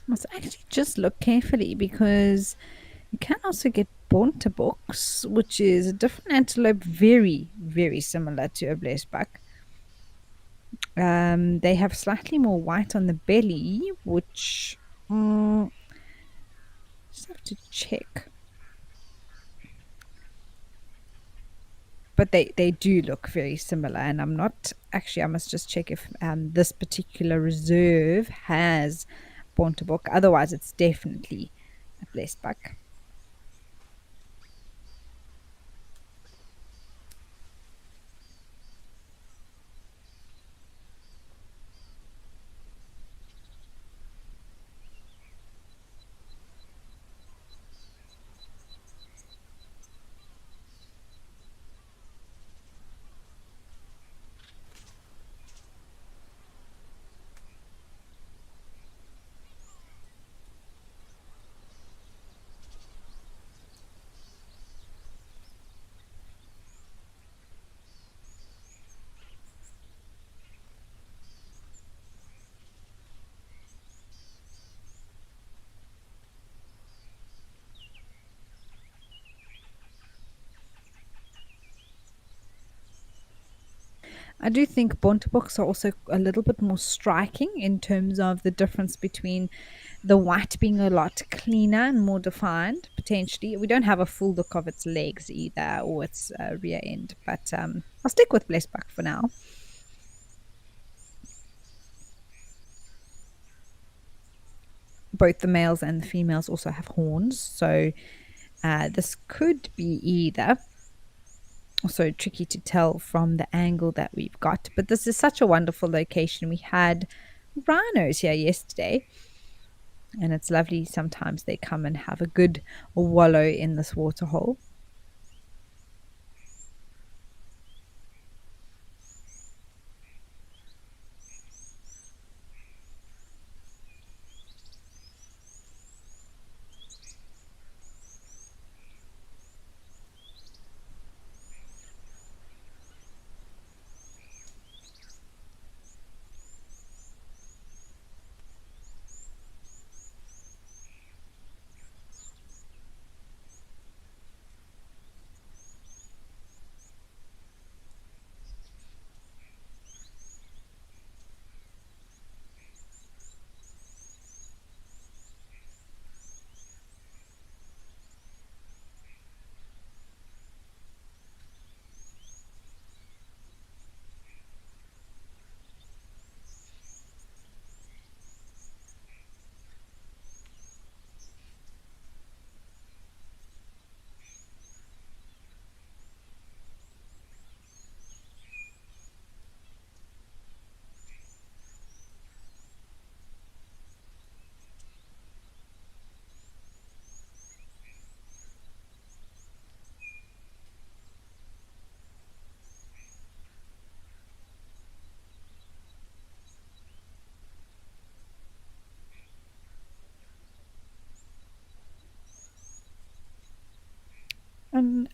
Must actually just look carefully because you can also get Bontebok, which is a different antelope, very, very similar to a blessed buck. They have slightly more white on the belly, which just have to check. But they do look very similar, and I'm not actually. I must just check if this particular reserve has Bontebok. Otherwise, it's definitely a blessed buck. I do think Bonteboks are also a little bit more striking in terms of the difference between the white being a lot cleaner and more defined, potentially. We don't have a full look of its legs either or its rear end, but I'll stick with Blessed Buck for now. Both the males and the females also have horns, so this could be either. Also tricky to tell from the angle that we've got, but this is such a wonderful location. We had rhinos here yesterday, and it's lovely. Sometimes they come and have a good wallow in this waterhole. And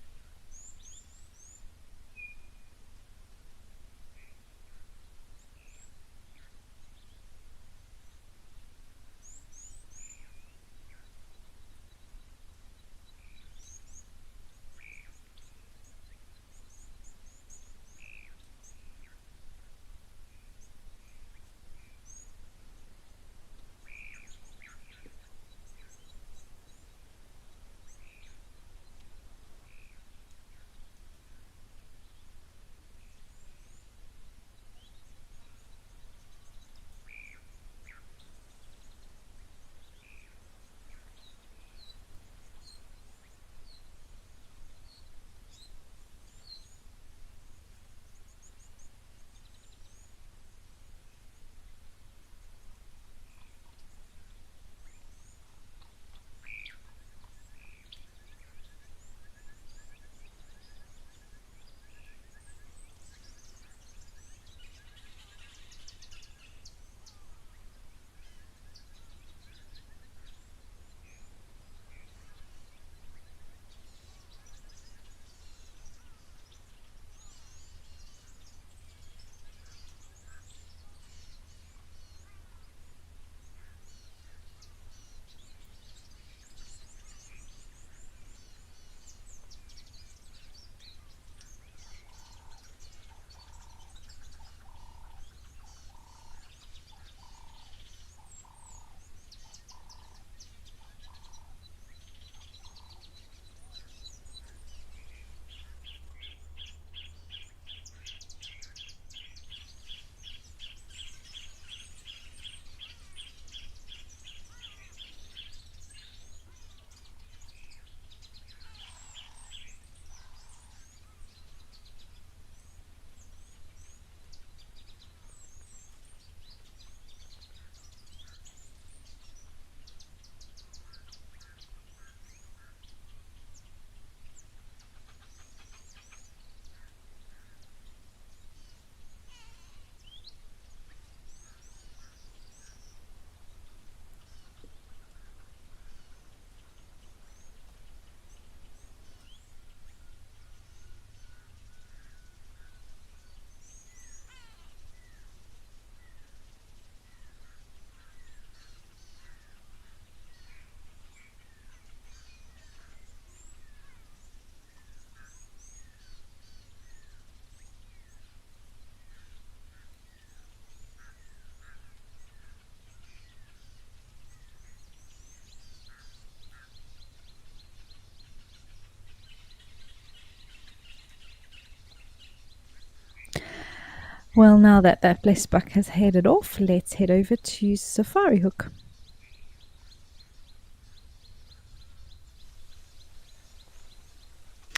Well, now that that blessed buck has headed off, let's head over to Safari Hook.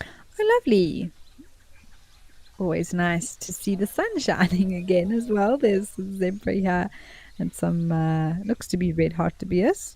Oh, lovely. Always nice to see the sun shining again as well. There's some zebra here and some looks to be red hartebeest.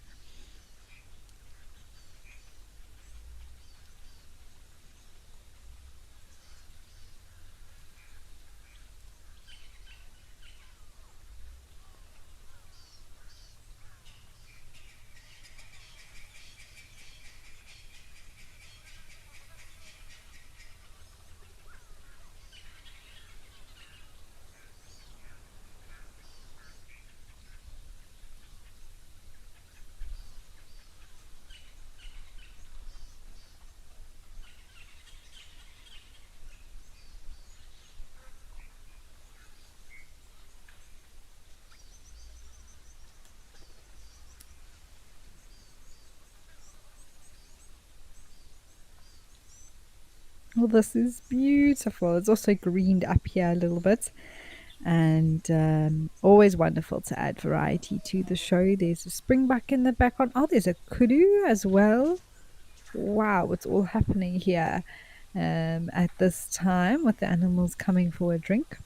Well, this is beautiful. It's also greened up here a little bit, and always wonderful to add variety to the show. There's a springbuck in the background. Oh, there's a kudu as well. Wow, it's all happening here at this time with the animals coming for a drink.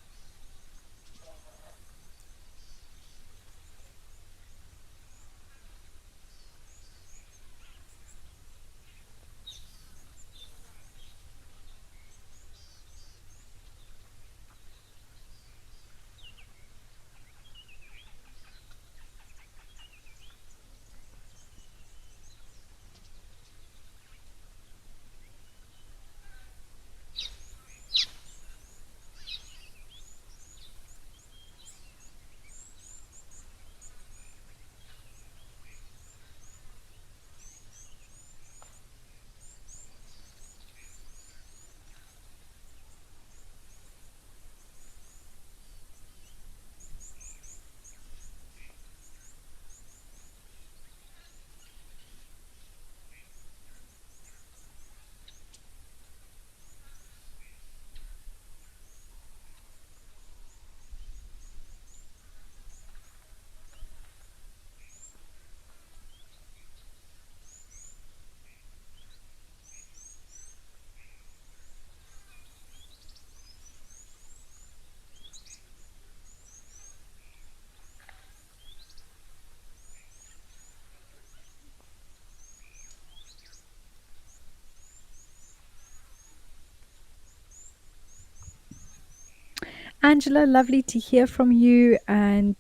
Angela, lovely to hear from you, and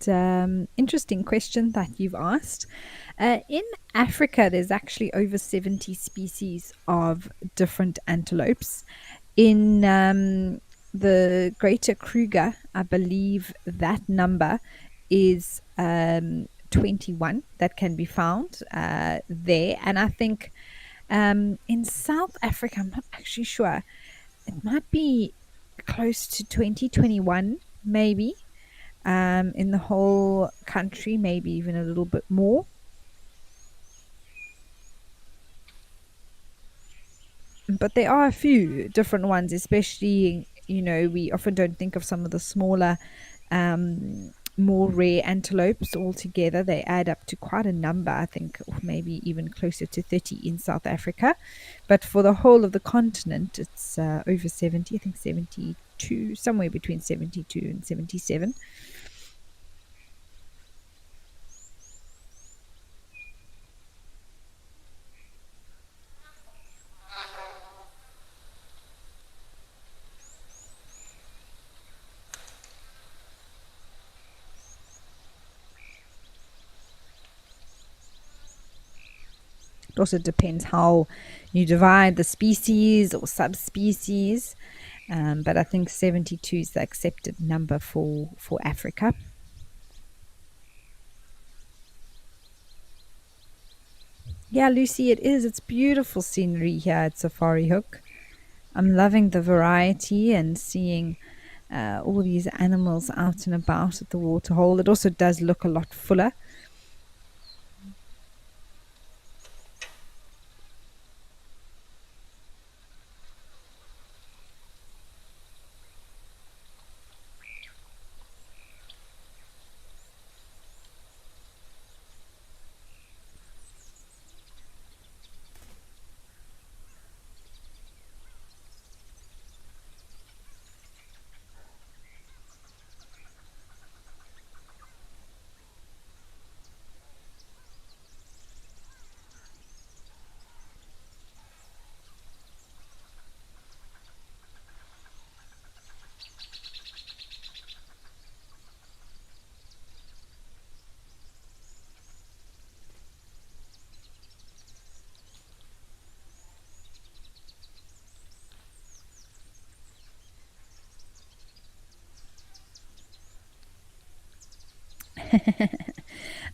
interesting question that you've asked. In Africa, there's actually over 70 species of different antelopes. In the Greater Kruger, I believe that number is 21 that can be found there. And I think in South Africa, I'm not actually sure, it might be close to 2021, maybe, in the whole country, maybe even a little bit more. But there are a few different ones, especially, we often don't think of some of the smaller, more rare antelopes altogether. They add up to quite a number, I think, maybe even closer to 30 in South Africa. But for the whole of the continent, it's over 70, I think 72, somewhere between 72 and 77. It also depends how you divide the species or subspecies. But I think 72 is the accepted number for Africa. Yeah, Lucy, it is. It's beautiful scenery here at Safari Hook. I'm loving the variety and seeing all these animals out and about at the waterhole. It also does look a lot fuller.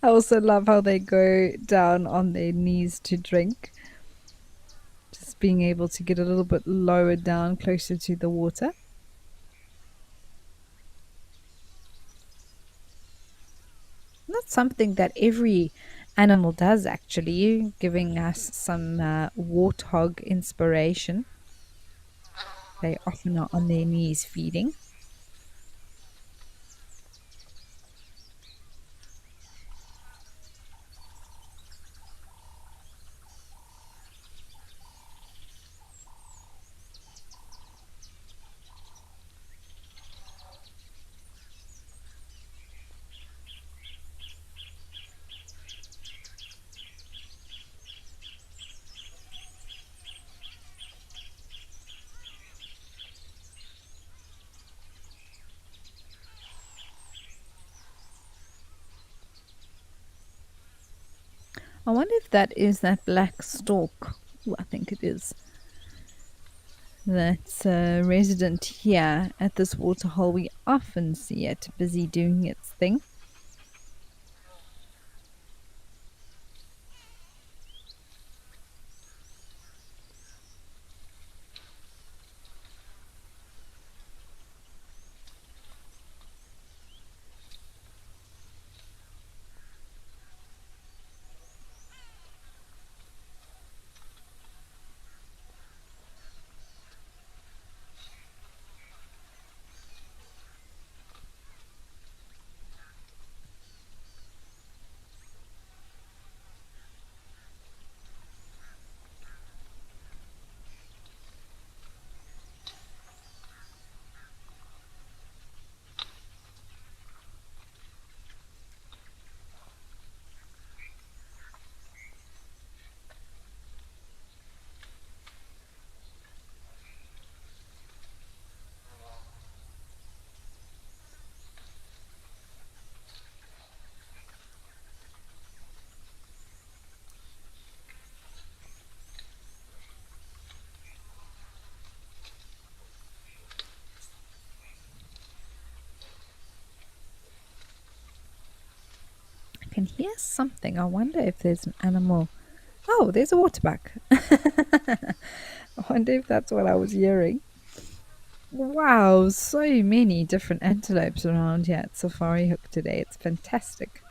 I also love how they go down on their knees to drink. Just being able to get a little bit lower down, closer to the water. That's something that every animal does, actually, giving us some warthog inspiration. They often are on their knees feeding. I wonder if that is that black stork. Ooh, I think it is. That's a resident here at this waterhole. We often see it busy doing its thing. I can hear something. I wonder if there's an animal. Oh, there's a waterbuck. I wonder if that's what I was hearing. Wow, so many different antelopes around here at Safari Hook today. It's fantastic.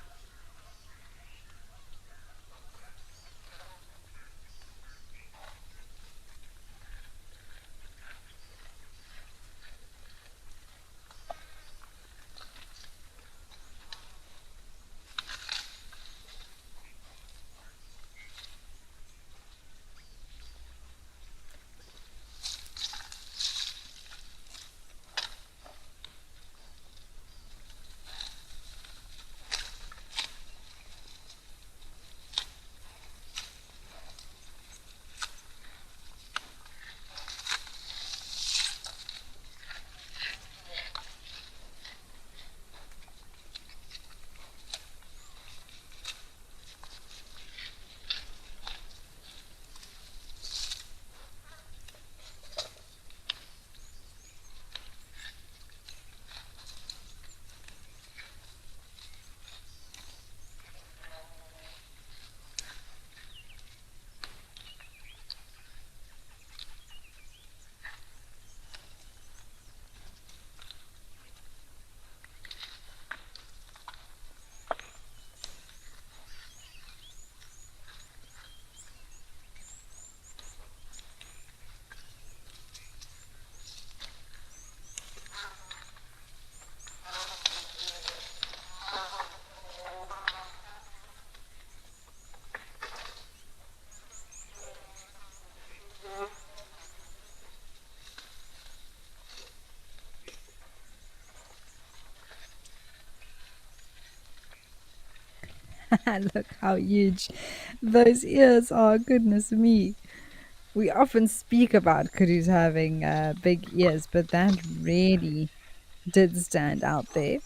Look how huge those ears are. Goodness me. We often speak about kudus having big ears, but that really did stand out there.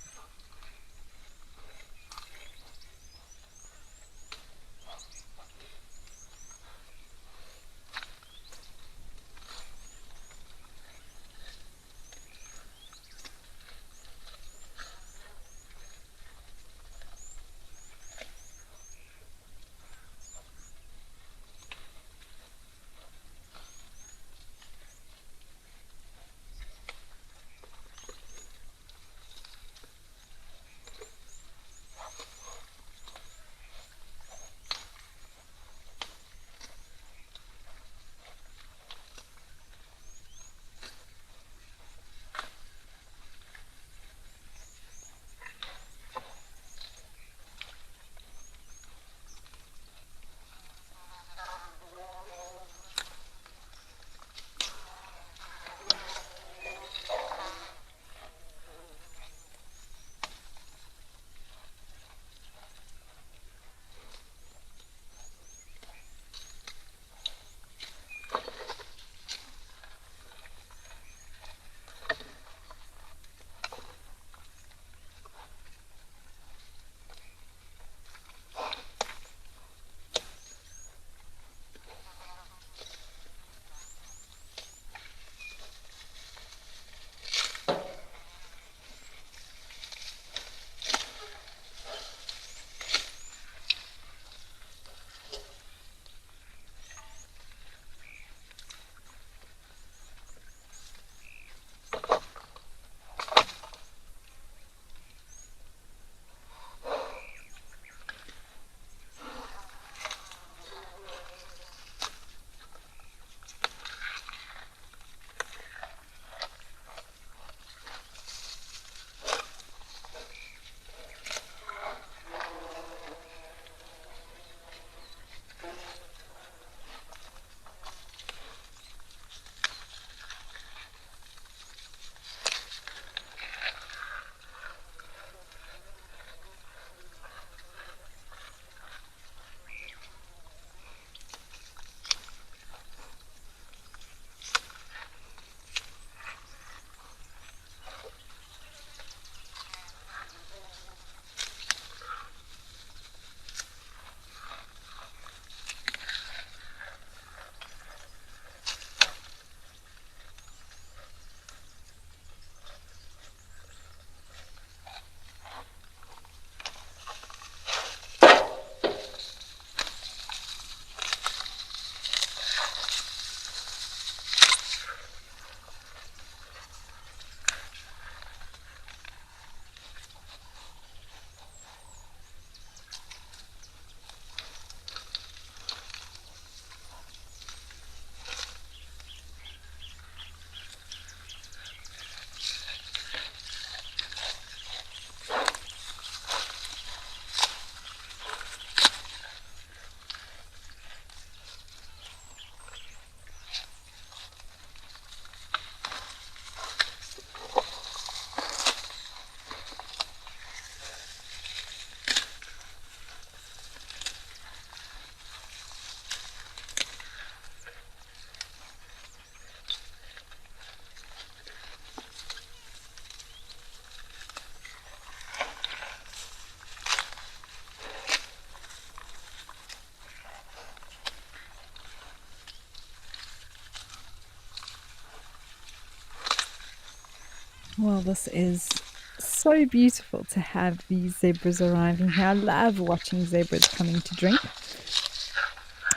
Well, this is so beautiful to have these zebras arriving here. I love watching zebras coming to drink,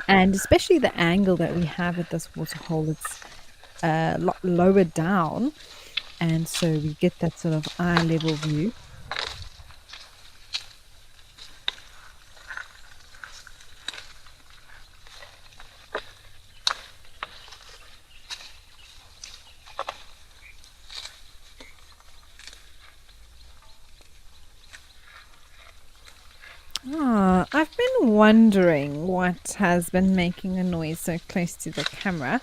and especially the angle that we have at this waterhole. It's a lot lower down, and so we get that sort of eye level view. Ah, I've been wondering what has been making a noise so close to the camera,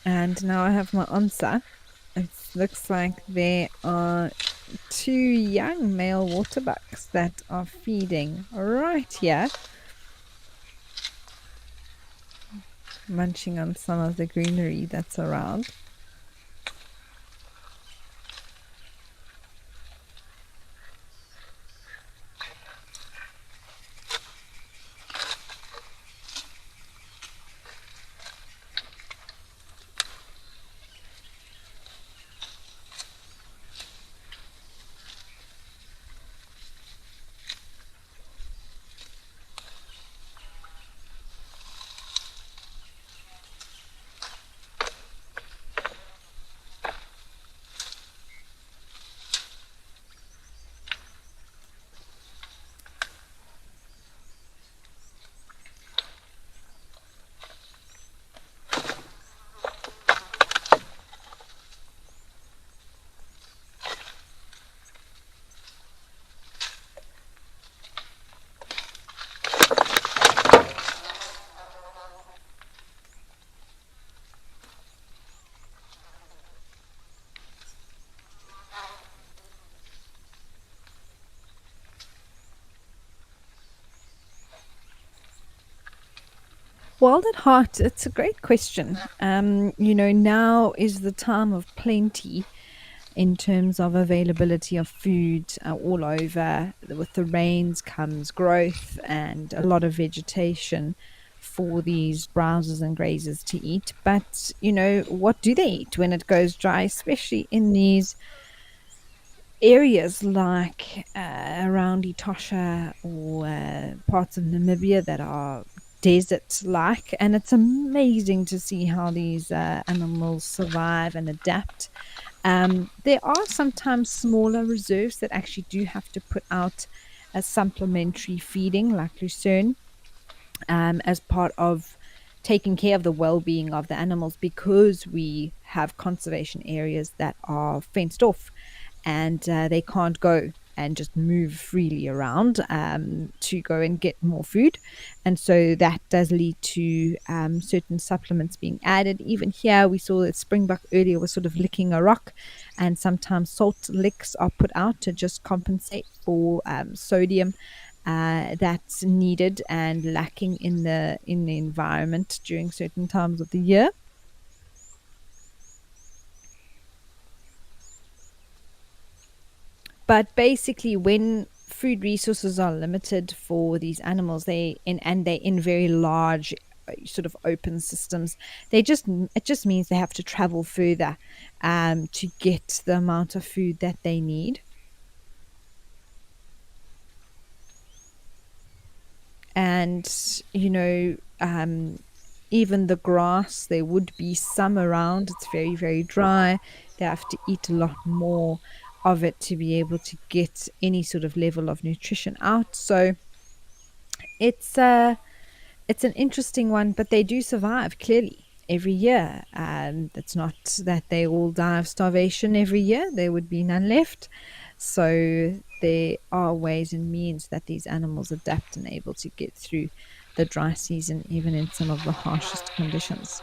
and now I have my answer. It looks like there are two young male waterbucks that are feeding right here, munching on some of the greenery that's around. Wild at heart, it's a great question. Now is the time of plenty in terms of availability of food all over. With the rains comes growth and a lot of vegetation for these browsers and grazers to eat. But, what do they eat when it goes dry, especially in these areas like around Etosha or parts of Namibia that are desert like? And it's amazing to see how these animals survive and adapt. There are sometimes smaller reserves that actually do have to put out a supplementary feeding, like Lucerne, as part of taking care of the well-being of the animals, because we have conservation areas that are fenced off, and they can't go and just move freely around to go and get more food. And so that does lead to certain supplements being added. Even here, we saw that Springbuck earlier was sort of licking a rock, and sometimes salt licks are put out to just compensate for sodium that's needed and lacking in the environment during certain times of the year. But basically, when food resources are limited for these animals, they're in very large sort of open systems. It just means they have to travel further to get the amount of food that they need. And even the grass, there would be some around. It's very, very dry. They have to eat a lot more of it to be able to get any sort of level of nutrition out. So it's it's an interesting one, but they do survive clearly every year. It's not that they all die of starvation every year. There would be none left. So there are ways and means that these animals adapt and able to get through the dry season, even in some of the harshest conditions.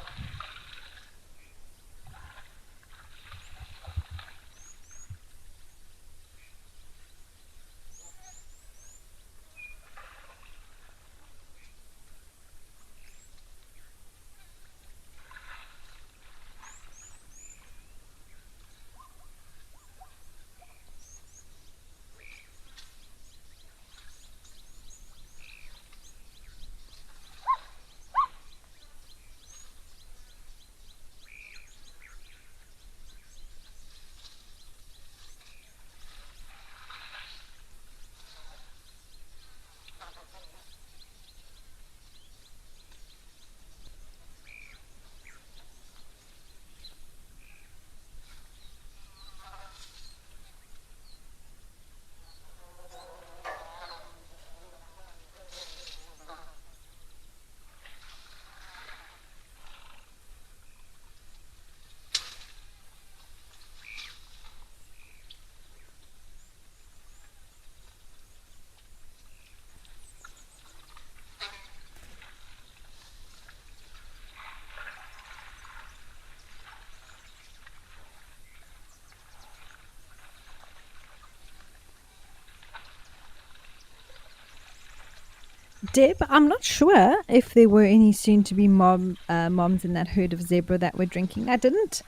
Deb, I'm not sure if there were any soon to be moms in that herd of zebra that were drinking. I didn't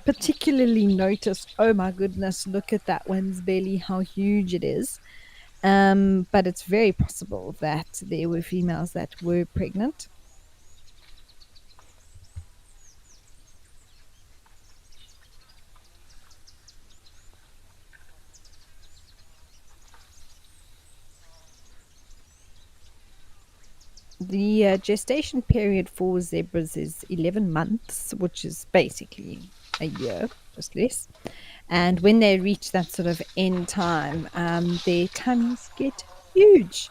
particularly notice, oh my goodness, look at that one's belly, how huge it is. But it's very possible that there were females that were pregnant. The gestation period for zebras is 11 months, which is basically a year, just less. And when they reach that sort of end time, their tummies get huge,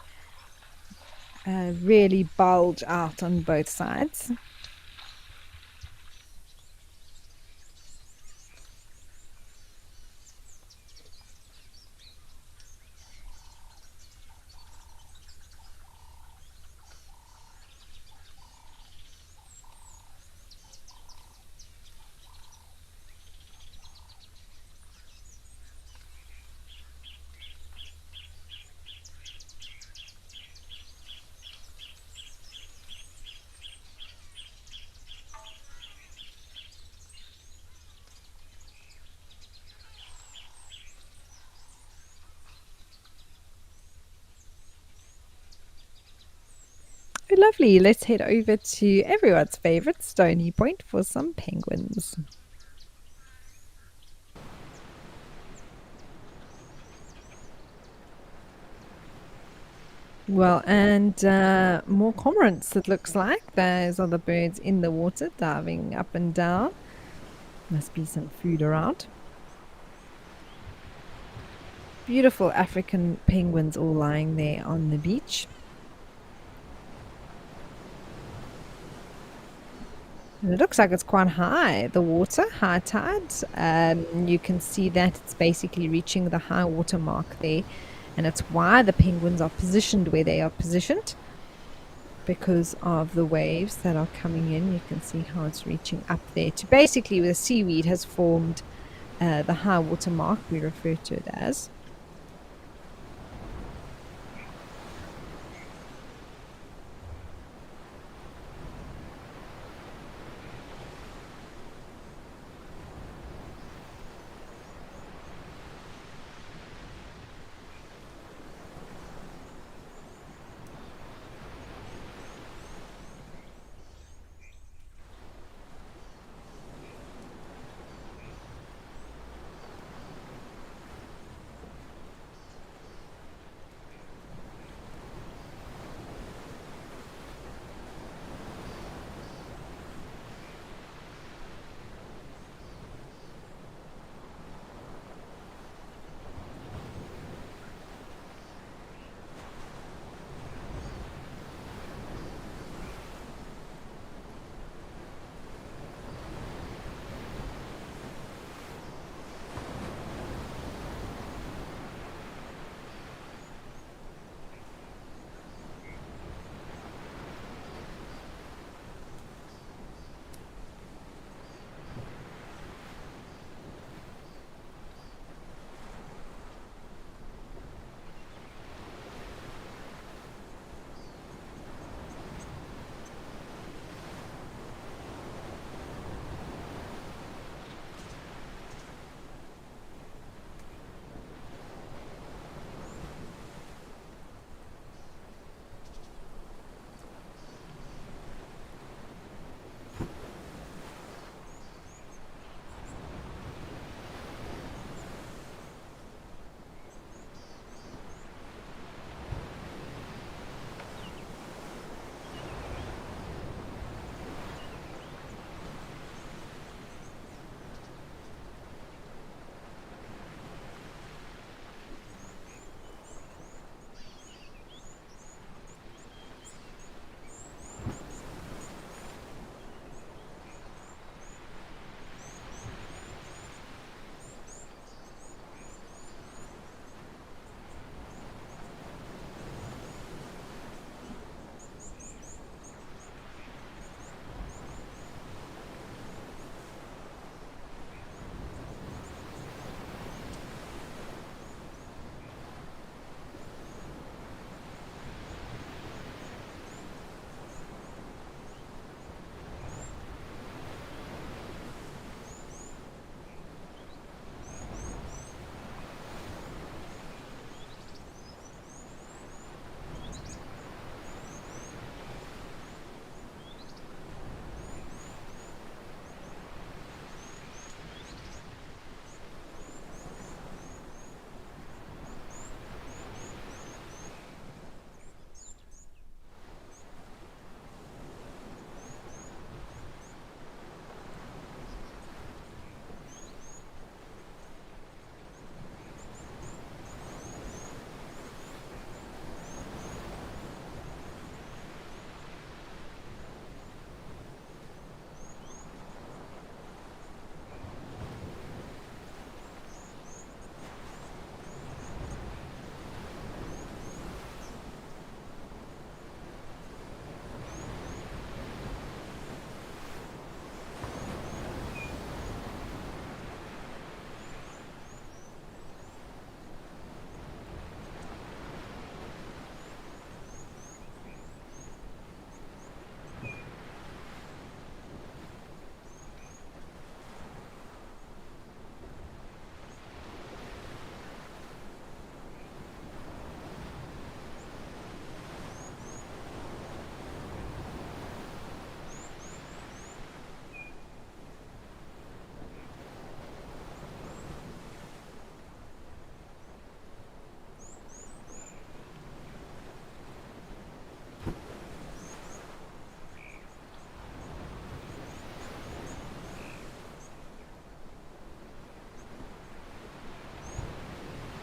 really bulge out on both sides. Oh, lovely. Let's head over to everyone's favorite, Stony Point, for some penguins. Well, and more cormorants, it looks like. Those are the birds in the water diving up and down. Must be some food around. Beautiful African penguins all lying there on the beach. And it looks like it's quite high, the water, high tide. You can see that it's basically reaching the high water mark there. And it's why the penguins are positioned where they are positioned, because of the waves that are coming in. You can see how it's reaching up there to basically where the seaweed has formed the high water mark, we refer to it as.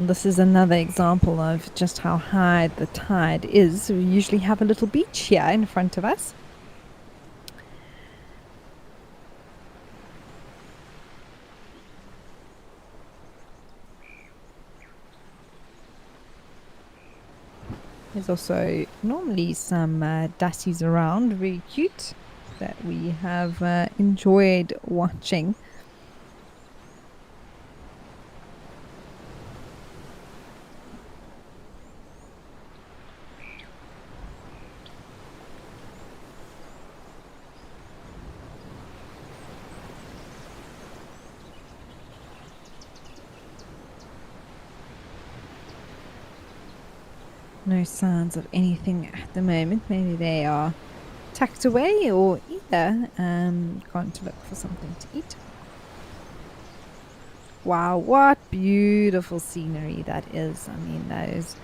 This is another example of just how high the tide is. We usually have a little beach here in front of us. There's also normally some dassies around, very cute, that we have enjoyed watching. No signs of anything at the moment. Maybe they are tucked away or either gone to look for something to eat. Wow, what beautiful scenery that is. I mean, those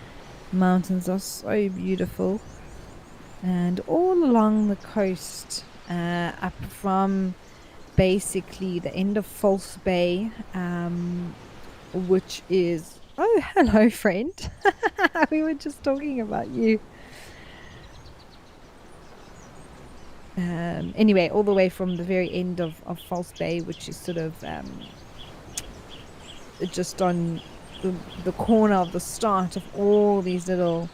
mountains are so beautiful. And all along the coast, up from basically the end of False Bay, which is... Oh, hello, friend. We were just talking about you. Anyway, all the way from the very end of False Bay, which is sort of just on the corner of the start of all these little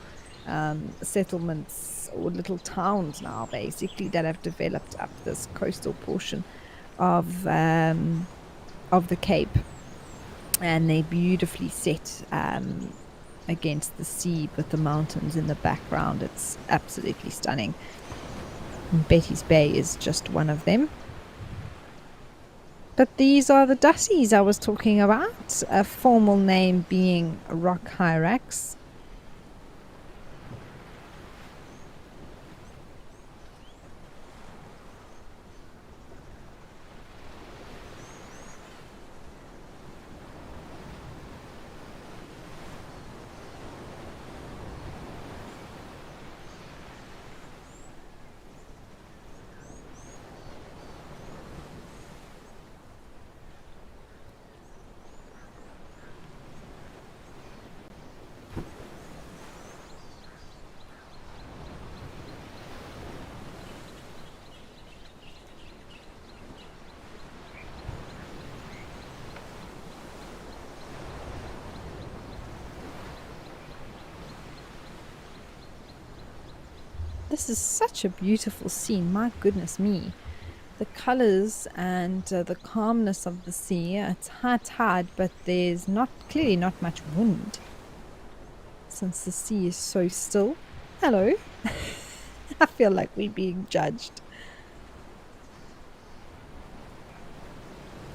settlements or little towns now, basically, that have developed up this coastal portion of the Cape, and they beautifully set against the sea with the mountains in the background. It's absolutely stunning. And Betty's Bay is just one of them. But these are the dassies I was talking about, a formal name being rock hyrax. This is such a beautiful scene, my goodness me. The colors and the calmness of the sea. It's high tide, but there's clearly not much wind, since the sea is so still. Hello. I feel like we're being judged.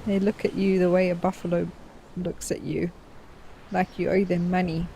They look at you the way a buffalo looks at you, like you owe them money.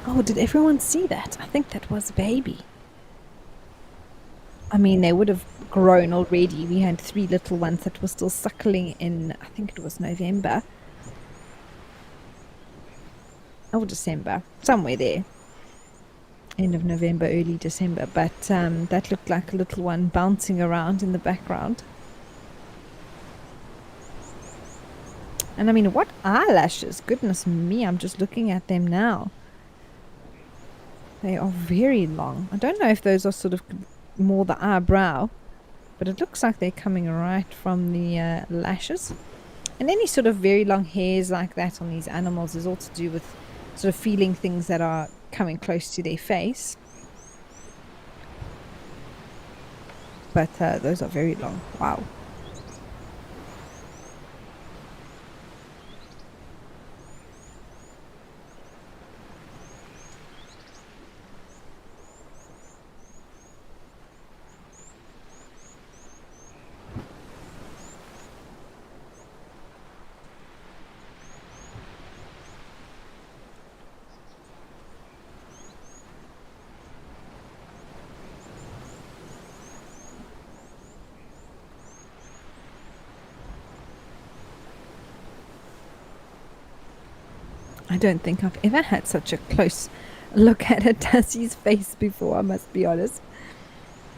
Oh, did everyone see that? I think that was a baby. I mean, they would have grown already. We had 3 little ones that were still suckling in, I think it was November. Or December, somewhere there. End of November, early December. But that looked like a little one bouncing around in the background. And I mean, what eyelashes? Goodness me, I'm just looking at them now. They are very long. I don't know if those are sort of more the eyebrow, but it looks like they're coming right from the lashes. And any sort of very long hairs like that on these animals is all to do with sort of feeling things that are coming close to their face. But those are very long. Wow. I don't think I've ever had such a close look at a Tussie's face before, I must be honest.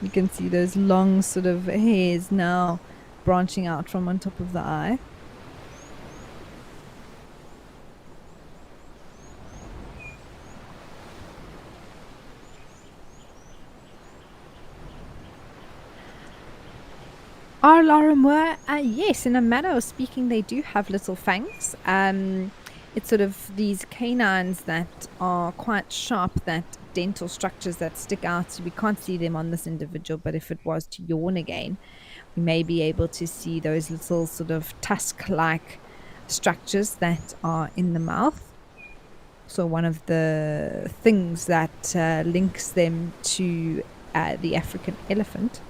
You can see those long sort of hairs now branching out from on top of the eye. Are Lorimer? Yes, in a manner of speaking, they do have little fangs. It's sort of these canines that are quite sharp, that dental structures that stick out. We can't see them on this individual, but if it was to yawn again, we may be able to see those little sort of tusk like structures that are in the mouth. So, one of the things that links them to the African elephant.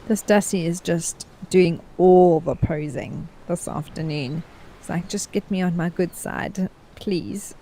This Dusty is just doing all the posing this afternoon. It's like, just get me on my good side, please.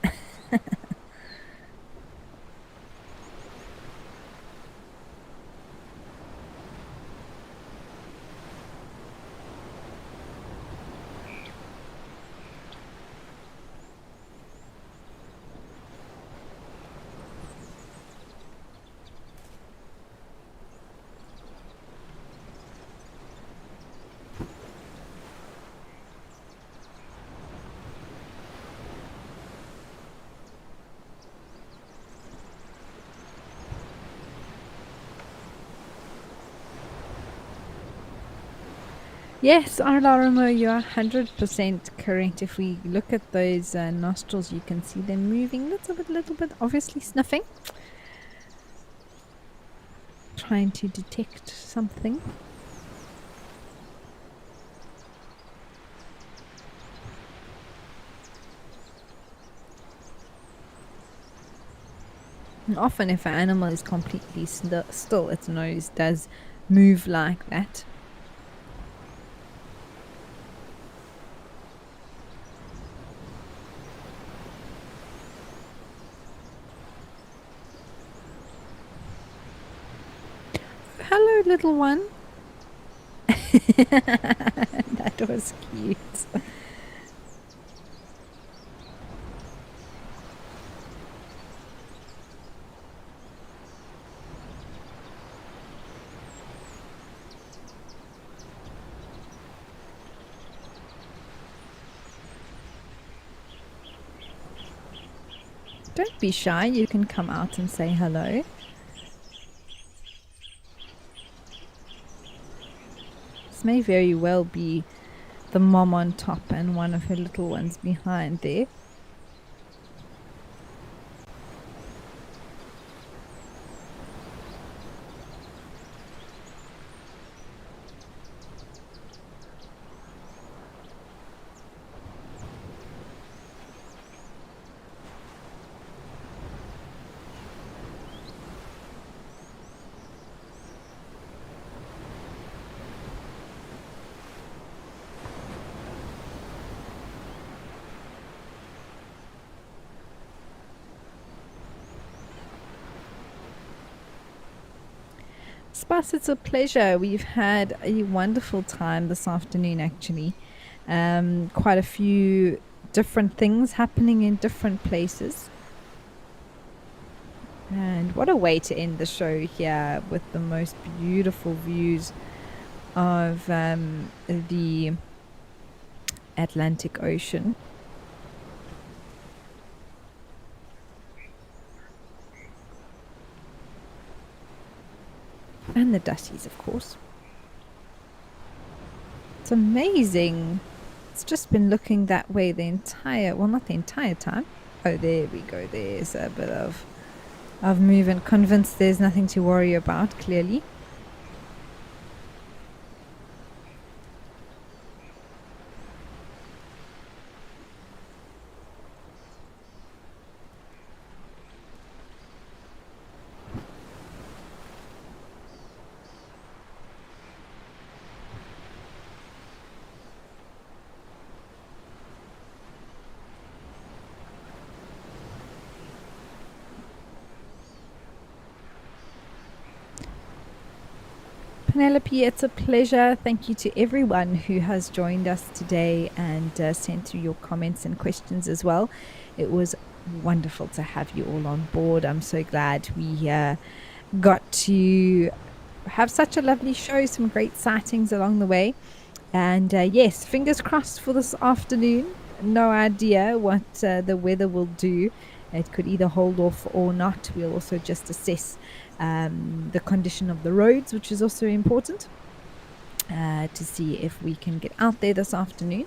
Yes, Arlarimo, you are 100% correct. If we look at those nostrils, you can see them moving little bit, obviously sniffing. Trying to detect something. And often, if an animal is completely still, its nose does move like that. Hello, little one. That was cute. Don't be shy, you can come out and say hello. This may very well be the mom on top and one of her little ones behind there. Spas, it's a pleasure. We've had a wonderful time this afternoon, actually. Quite a few different things happening in different places. And what a way to end the show here with the most beautiful views of the Atlantic Ocean. And the Dussies, of course. It's amazing. It's just been looking that way the entire, well, not the entire time. Oh, there we go. There's a bit of movement. Convinced there's nothing to worry about, clearly. Penelope, it's a pleasure. Thank you to everyone who has joined us today and sent through your comments and questions as well. It was wonderful to have you all on board. I'm so glad we got to have such a lovely show, some great sightings along the way. And yes, fingers crossed for this afternoon. No idea what the weather will do. It could either hold off or not. We'll also just assess the condition of the roads, which is also important, to see if we can get out there this afternoon.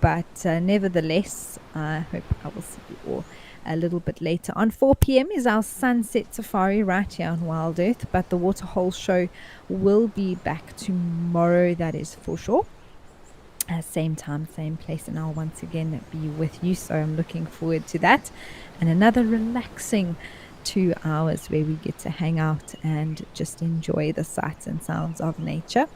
But nevertheless, I hope I will see you all a little bit later on. 4 p.m. is our sunset safari right here on Wild Earth, but the Waterhole show will be back tomorrow, that is for sure. Same time, same place, and I'll once again be with you, so I'm looking forward to that. And another relaxing 2 hours where we get to hang out and just enjoy the sights and sounds of nature.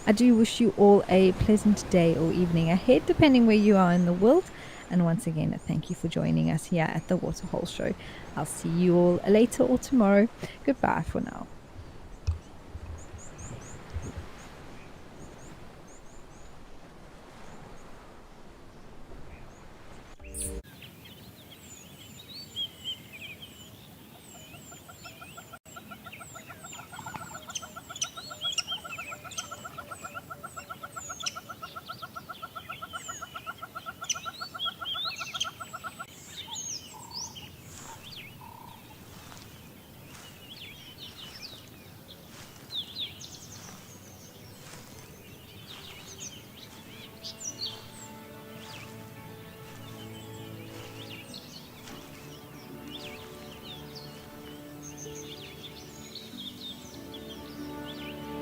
I do wish you all a pleasant day or evening ahead, depending where you are in the world. And once again, thank you for joining us here at the Waterhole Show. I'll see you all later or tomorrow. Goodbye for now.